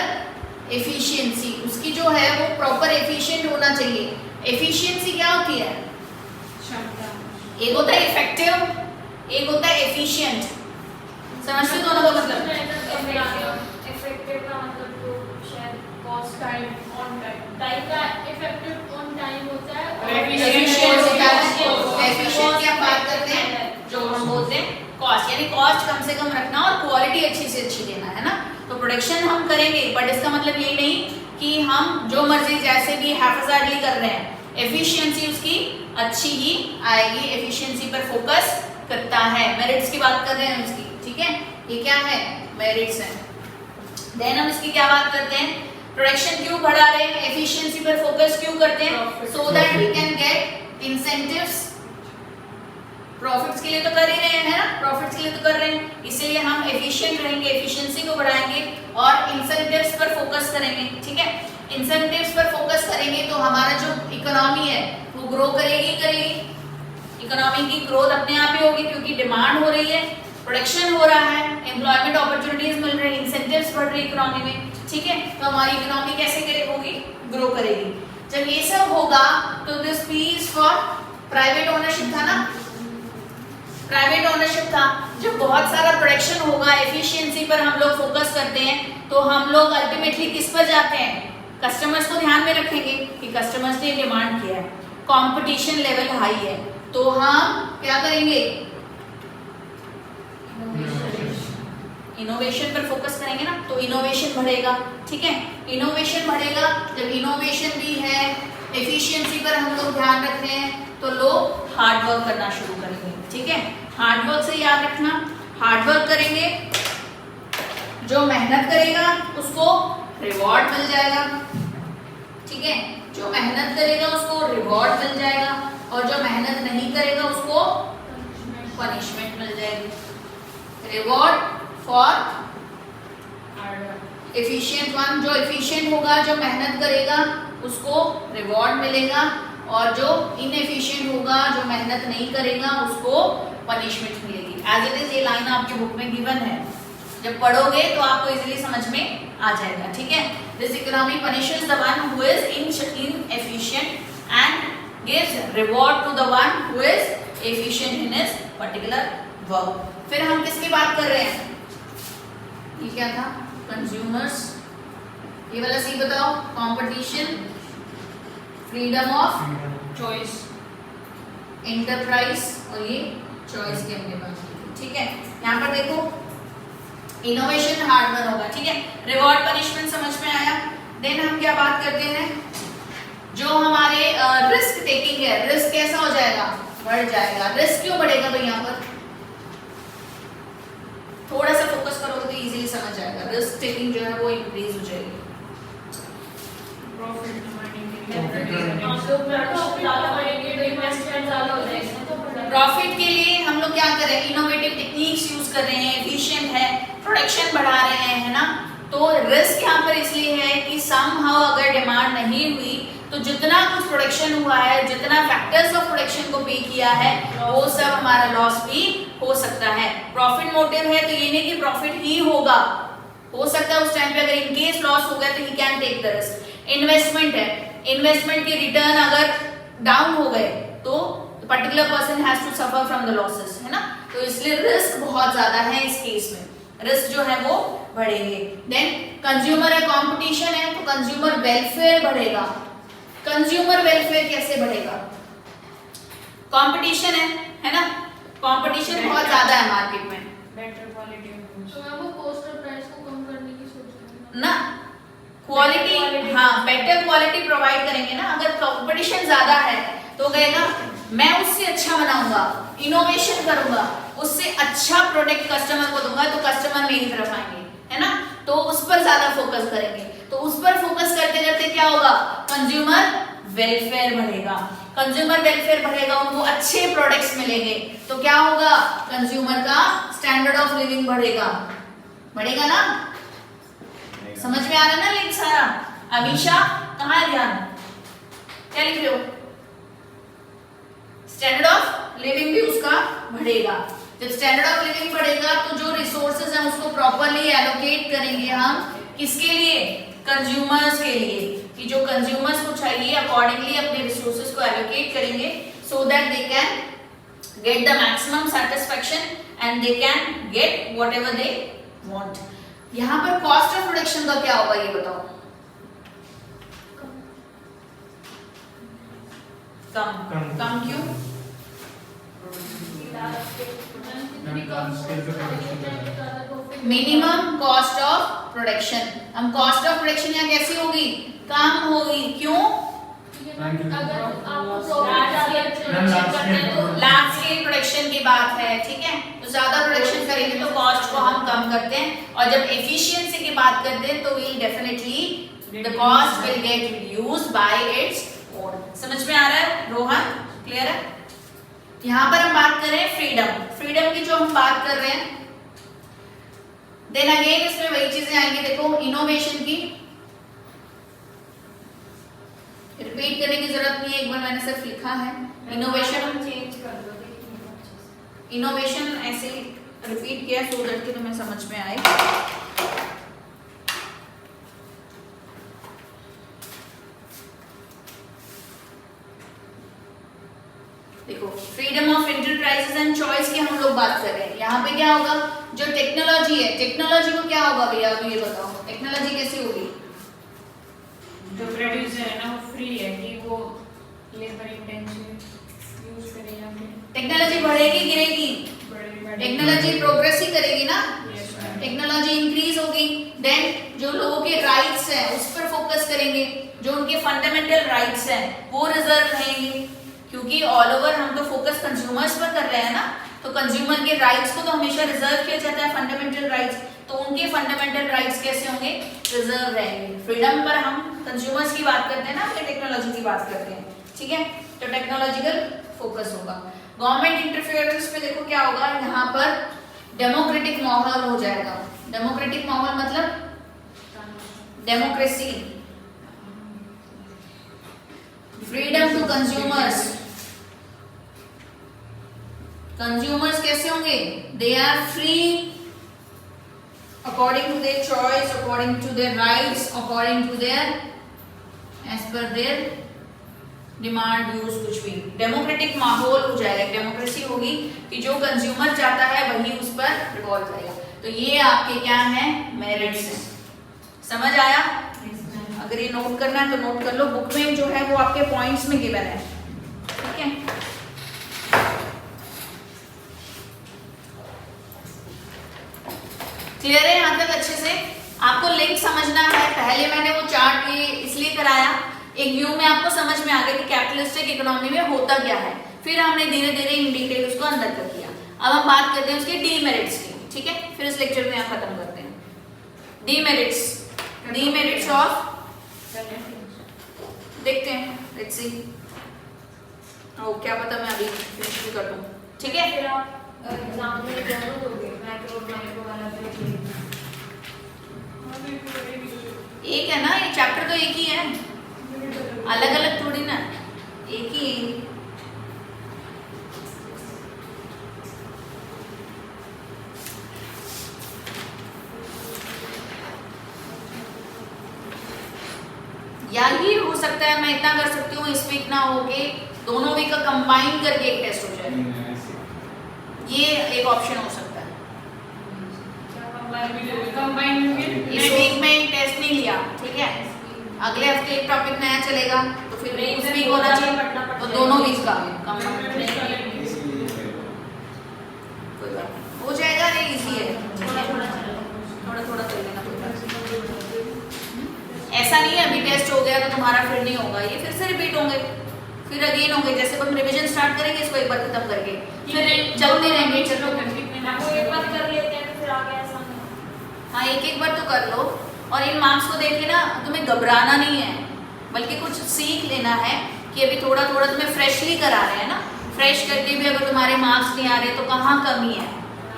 efficiency. उसकी जो है वो प्रॉपर एफिशिएंट होना चाहिए। एफिशिएंसी क्या होती है? एक होता है इफेक्टिव, एक होता है एफिशिएंट। समझते दोनों का मतलब?
इफेक्टिव का मतलब तो शायद cost
time on time,
time का इफेक्टिव ऑन टाइम होता है और
एफिशिएंट क्या बात करते हैं, जो हम बोलते हैं कॉस्ट, यानी कॉस्ट कम से कम रखना और क्वालिटी अच्छी से अच्छी देना, है ना। तो प्रोडक्शन हम करेंगे, बट इसका मतलब ये नहीं कि हम जो मर्जी जैसे भी हैफजार्डली कर रहे हैं। एफिशिएंसी उसकी अच्छी ही आएगी, एफिशिएंसी पर फोकस करता है। मेरिट्स की बात कर रहे हैं उसकी, ठीक है, ये क्या है, मेरिट्स है। देन हम इसकी क्या बात करते हैं, प्रोडक्शन क्यों बढ़ा रहे हैं, एफिशिएंसी पर फोकस क्यों करते हैं, so that we can get incentives. Profits के लिए तो कर ही रहे हैं ना, प्रॉफिट्स के लिए तो कर रहे हैं, इसलिए हम एफिशिएंट रहेंगे, एफिशिएंसी को बढ़ाएंगे और इंसेंटिव्स पर फोकस करेंगे, ठीक है। इंसेंटिव्स पर फोकस करेंगे तो हमारा जो इकोनॉमी है वो ग्रो करेगी। इकोनॉमी की ग्रोथ अपने आप ही होगी क्योंकि डिमांड हो रही है, प्रोडक्शन हो रहा है, एम्प्लॉयमेंट अपॉर्चुनिटीज मिल रही है, इंसेंटिव्स बढ़ रही है इकोनॉमी में, ठीक है। तो हमारी इकोनॉमी कैसे होगी, ग्रो करेगी। जब ये सब होगा तो this P is for private ownership था ना, प्राइवेट ओनरशिप था। जब बहुत सारा प्रोडक्शन होगा, एफिशिएंसी पर हम लोग फोकस करते हैं तो हम लोग अल्टीमेटली किस पर जाते हैं, कस्टमर्स को ध्यान में रखेंगे कि कस्टमर्स ने डिमांड किया है, कंपटीशन लेवल हाई है, तो हम क्या करेंगे, इनोवेशन पर फोकस करेंगे ना, तो इनोवेशन बढ़ेगा, ठीक है। इनोवेशन बढ़ेगा, जब इनोवेशन भी है, एफिशिएंसी पर हम लोग ध्यान रख रहे हैं तो लोग हार्ड वर्क करना शुरू करेंगे, ठीक है। हार्ड वर्क से याद रखना, हार्ड वर्क करेंगे, जो मेहनत करेगा उसको रिवॉर्ड मिल जाएगा, ठीक है। जो मेहनत करेगा उसको रिवॉर्ड मिल जाएगा और जो मेहनत नहीं करेगा उसको पनिशमेंट मिल जाएगी। रिवॉर्ड फॉर एफिशिएंट वन, जो एफिशिएंट होगा, जो मेहनत करेगा उसको रिवॉर्ड मिलेगा और जो इनएफिशिएंट होगा, जो मेहनत नहीं करेगा उसको पनिशमेंट मिलेगी। एज इट इज ये लाइन आपके बुक में गिवन है, जब पढ़ोगे तो आपको इजीली समझ में आ जाएगा, ठीक है। This economy punishes the one who is inefficient and gives reward to the one who is efficient in his particular work. फिर हम किसकी बात कर रहे हैं, ये क्या था, कंज्यूमर्स। ये वाला सी बताओ, competition, freedom of
choice,
enterprise, और ये चॉइस की हमने बात की, ठीक है। यहाँ पर देखो इनोवेशन हार्ड वर्क होगा, ठीक है। रिवॉर्ड पनिशमेंट समझ में आया। देन हम क्या बात करते हैं, जो हमारे रिस्क टेकिंग है, रिस्क कैसा हो जाएगा, बढ़ जाएगा। रिस्क क्यों बढ़ेगा भाई, यहाँ पर थोड़ा सा फोकस करोगे तो इजीली समझ जाएगा। रिस्क टेकिंग जो है वो इंक्रीज हो जाएगी।
प्रॉफिट
प्रॉफिट के लिए हम लोग क्या कर रहे हैं, इनोवेटिव टेक्निक्स यूज कर रहे हैं, एफिशिएंट है, प्रोडक्शन बढ़ा रहे हैं, है ना। तो रिस्क यहाँ पर इसलिए है कि समहाउ अगर डिमांड नहीं हुई तो जितना कुछ प्रोडक्शन हुआ है, जितना फैक्टर्स ऑफ प्रोडक्शन को पे किया है, वो सब हमारा लॉस भी हो सकता है। प्रॉफिट मोटिव है तो ये नहीं कि प्रॉफिट ही होगा, हो सकता है उस टाइम पे अगर इन केस लॉस हो गया तो he can take the risk. Investment है, इन्वेस्टमेंट के रिटर्न अगर डाउन हो गए तो particular person has to suffer from the losses, है ना। तो इसलिए रिस्क बहुत ज्यादा है इस केस में, रिस्क जो है वो बढ़ेंगे। देन कंज्यूमर है, कंपटीशन है, तो कंज्यूमर वेलफेयर बढ़ेगा। कंज्यूमर वेलफेयर कैसे बढ़ेगा, कंपटीशन है ना, कंपटीशन बहुत ज्यादा है मार्केट में,
बेटर क्वालिटी ऑफ गुड्स,
तो मैम वो कॉस्ट और प्राइस को कम करने की सोच रहे हैं
ना। क्वालिटी, हाँ, बेटर क्वालिटी प्रोवाइड करेंगे ना। अगर कंपटीशन ज्यादा है तो कहेगा मैं उससे अच्छा बनाऊंगा, इनोवेशन करूंगा, उससे अच्छा प्रोडक्ट कस्टमर को दूंगा, तो कस्टमर मेरी तरफ आएंगे, है ना। तो उस पर ज्यादा फोकस करेंगे, तो उस पर फोकस करते करते क्या होगा, कंज्यूमर वेलफेयर बढ़ेगा। कंज्यूमर वेलफेयर बढ़ेगा, उनको अच्छे प्रोडक्ट्स मिलेंगे, तो क्या होगा, कंज्यूमर का स्टैंडर्ड ऑफ लिविंग बढ़ेगा, बढ़ेगा ना। समझ में आ रहा ना लिंक सारा। अमीशा कहाँ है ध्यान, क्या लिख रहे हो, स्टैंडर्ड ऑफ लिविंग भी उसका बढ़ेगा। जब स्टैंडर्ड ऑफ लिविंग बढ़ेगा तो जो रिसोर्सेज हैं उसको प्रॉपर्ली एलोकेट करेंगे हम, किसके लिए, कंज्यूमर्स के लिए, कि जो कंज्यूमर्स को चाहिए अकॉर्डिंगली अपने रिसोर्सेज को एलोकेट करेंगे, so that they can get the maximum satisfaction and they can get whatever they want. यहाँ पर कॉस्ट ऑफ प्रोडक्शन का क्या होगा ये बताओ, कम। कम क्यों, मिनिमम कॉस्ट ऑफ प्रोडक्शन। हम कॉस्ट ऑफ प्रोडक्शन यहाँ कैसी होगी, कम होगी, क्यों?
अगर आपको
लार्ज स्केल प्रोडक्शन की बात है, ठीक है, तो ज्यादा प्रोडक्शन करेंगे तो कॉस्ट को हम कम करते हैं, और जब एफिशिएंसी की बात करते हैं तो we'll definitely the cost will get reduced by its own. समझ में आ रहा है रोहन, क्लियर है? यहाँ पर हम बात कर रहे हैं फ्रीडम, फ्रीडम की जो हम बात कर रहे हैं, देन अगेन इसमें वही चीजें आएंगी। देखो इनोवेशन की रिपीट करने की जरूरत नहीं है, एक बार मैंने सिर्फ लिखा है इनोवेशन।
चेंज कर दो, देखिए
इनोवेशन ऐसे रिपीट किया सो दैट कि तुम्हें समझ में आए। देखो freedom of enterprises and choice की हम लोग बात कर रहे हैं। यहाँ पे क्या होगा, जो टेक्नोलॉजी है, टेक्नोलॉजी को क्या होगा भैया, अभी ये बताओ टेक्नोलॉजी कैसी होगी?
जो प्रोड्यूसर है ना वो फ्री है कि वो लेबर इंटेंसिव यूज करेगा,
टेक्नोलॉजी बढ़ेगी गिरेगी? टेक्नोलॉजी प्रोग्रेस ही करेगी ना, टेक्नोलॉजी इंक्रीज होगी, देन जो लोगों के राइट्स हैं उस पर फोकस करेंगे, जो उनके फंडामेंटल राइट्स हैं वो रिजर्व रहेंगे, क्योंकि ऑल ओवर हम तो फोकस कंज्यूमर्स पर कर रहे हैं ना, तो कंज्यूमर के राइट्स को तो हमेशा रिजर्व किया जाता है, फंडामेंटल राइट्स, तो उनके फंडामेंटल राइट्स कैसे होंगे, रिजर्व रहेंगे। फ्रीडम पर हम कंज्यूमर्स की बात करते हैं ना, फिर टेक्नोलॉजी की बात करते हैं, ठीक है, तो टेक्नोलॉजिकल फोकस होगा। गवर्नमेंट इंटरफेरेंस में देखो क्या होगा, यहाँ पर डेमोक्रेटिक माहौल हो जाएगा। डेमोक्रेटिक माहौल मतलब democracy, freedom to consumers. Consumers कैसे होंगे, they are free according to their choice, according to their rights, according to their as per their demand views, कुछ भी डेमोक्रेटिक माहौल हो जाएगा, डेमोक्रेसी होगी कि जो कंज्यूमर चाहता है वही उस पर रिवॉल्व करेगा। तो ये आपके क्या हैं, मेरिट्स हैं। समझ आया? अगर ये नोट करना है तो नोट कर लो, बुक में जो है वो आपके पॉइंट्स में गिवन है, ठीक है। क्लियर है यहाँ तक अच्छे से? आपको लिंक समझना है, पहले मैंने वो चार्ट ये इसलिए कराया, एक व्यू में आपको समझ में आ गया कि कैपिटलिस्टिक इकोनॉमी में होता क्या है, फिर हमने धीरे धीरे इन डिटेल उसको अंदर कर दिया। अब हम बात करते हैं उसके डीमेरिट्स की, ठीक है, फिर इस लेक्चर में यहाँ खत्म करते हैं। डीमेरिट्स, डीमेरिट्स ऑफ, देखते हैं, लेट्स सी। ओ क्या पता मैं अभी फिनिश भी कर दूं, ठीक है।
फिर आप एग्जाम में दोनों दोगे, मैक्रो और माइक्रो वाला भी।
एक है ना, ये चैप्टर तो एक ही है, अलग अलग थोड़ी ना, एक ही है। या ये हो सकता है, मैं इतना कर सकती हूँ, इस वीक ना होके दोनों वीक का कंबाइन करके एक टेस्ट हो जाए, ये एक ऑप्शन हो सकता है। इस वीक में एक टेस्ट नहीं लिया, ठीक है, अगले हफ्ते एक टॉपिक नया चलेगा, तो फिर उस वीक होना चाहिए, तो दोनों वीक का कंबाइन कोई बात नहीं, हो जाएगा। अरे इजी है, थोड़ा थोड़ा कर लेना, कोई बात नहीं। ऐसा नहीं है अभी टेस्ट हो गया तो तुम्हारा फिर नहीं होगा, ये फिर से रिपीट होंगे, फिर अगेन होंगे। जैसे हम रिवीजन स्टार्ट करेंगे इसको एक बार खत्म करके, फिर चलते रहेंगे, चलो
एक बार कर लेते हैं तो फिर आगे ऐसा नहीं।
हाँ, एक एक बार तो कर लो, और इन मार्क्स को देख के ना तुम्हें घबराना नहीं है, बल्कि कुछ सीख लेना है कि अभी थोड़ा थोड़ा तुम्हें फ्रेशली करा रहे हैं ना, फ्रेश करके भी अगर तुम्हारे मार्क्स नहीं आ रहे तो कहाँ कमी है,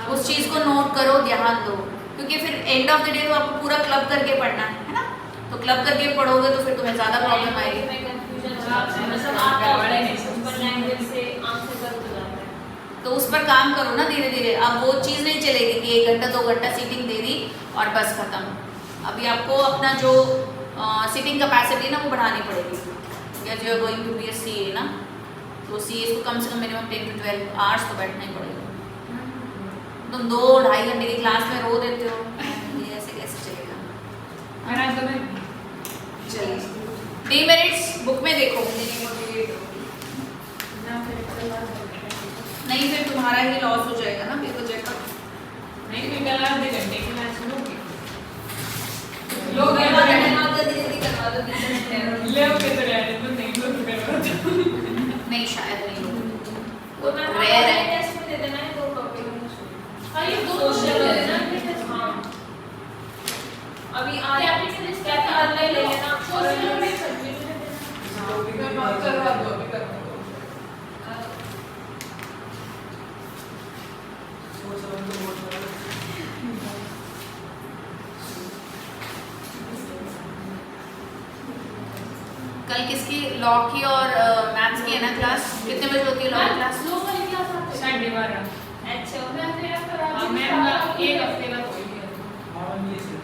उस चीज़ को नोट करो, ध्यान दो, क्योंकि फिर एंड ऑफ द डे तो आपको पूरा क्लब करके पढ़ना है ना, तो क्लब करके पढ़ोगे तो फिर तुम्हें ज़्यादा प्रॉब्लम आएगी। तो उस पर काम करो ना धीरे धीरे। अब वो चीज़ नहीं चलेगी कि 1 घंटा 2 घंटा सीटिंग दे दी और बस खत्म। अभी आपको अपना जो सीटिंग कैपेसिटी ना वो बढ़ानी पड़ेगी, because you are going to be a CA ना, तो सीए को कम से कम मिनिमम 10 to 12 आवर्स तो बैठना ही पड़ेगा। तुम 2-2.5 घंटे की क्लास में रो देते हो, ये ऐसे कैसे चलेगा? चलिए, डीमेरिट्स बुक में देखो, नहीं फिर तुम तुम्हारा ही लॉस हो जाएगा ना पेपर चेक का।
नहीं फिर कल आधे घंटे की मैच लोगे
लोग
लोगे
ये
तो
बात
रहने
है, जल्दी जल्दी करवा दो टीचर्स ने।
लोगे तो रहने तो नहीं लोगे करवा दो।
नहीं शायद नहीं लोगे।
वो मैं
Rare है।
टेस्ट में दे देना है 2 टॉपिक।
हाँ ये दो
सोशल
दे
है
देना
ना।
टेस्ट।
हाँ अभी आज
कैपिटलिस्ट
क्या क्या ऑनलाइन ले लेना
सोशल में
और
सब्जेक्ट में देना।
मैं बात करवा दो अभी करवा दो।
कल किसकी लॉ की और मैथ्स की है ना क्लास? कितने बजे होती है लॉ की क्लास?
लोग वाली क्लास आते हैं।
12:30
अच्छा
मैं तैयार करा
हाँ,
रही
मैम
हूँ।
का एक हफ्ते का कोई भी है।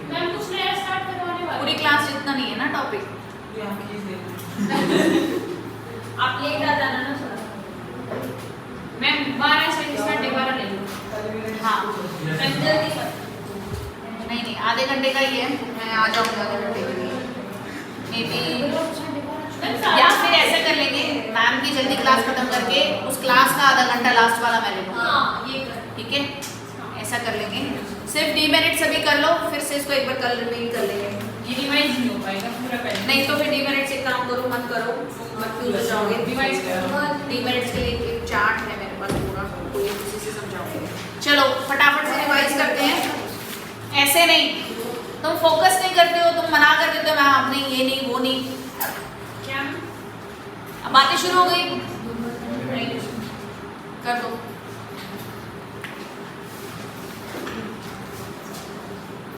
मैम कुछ नया स्टार्ट करवाने वाली
पूरी
हैं।
क्लास जितना नहीं है ना टॉपिक।
आप लेट आ जाना ना थोड़ा।
मैम 12 से 12:30 ले लो।
हाँ
मैम जल्दी कर।
नहीं नहीं आधे घंटे का ही है, मैं आ जाऊँगी आधे घंटे के लिए मे बी। या फिर ऐसा कर लेंगे, मैम की जल्दी क्लास खत्म करके उस क्लास का आधा घंटा लास्ट वाला मैं ले लूँगी।
हाँ ये कर।
ठीक है, ऐसा कर लेंगे। सिर्फ डीमेरिट्स अभी कर लो, फिर से इसको एक बार कल रिवील कर लेंगे।
ये रिवाइज नहीं हो पाएगा पूरा पहले।
नहीं तो फिर डीमेरिट्स एक काम करो, मत करो, कंफ्यूज हो जाओगे।
रिवाइज करो।
डीमेरिट्स के लिए एक चार्ट है मेरे पास पूरा, तो ये किसी से समझाऊंगी। चलो फटाफट से रिवाइज करते हैं। ऐसे नहीं, तुम फोकस नहीं करते हो, तुम मना कर देते हो मैम आप नहीं, ये नहीं वो नहीं,
क्या
अब बातें शुरू हो गई। कर दो।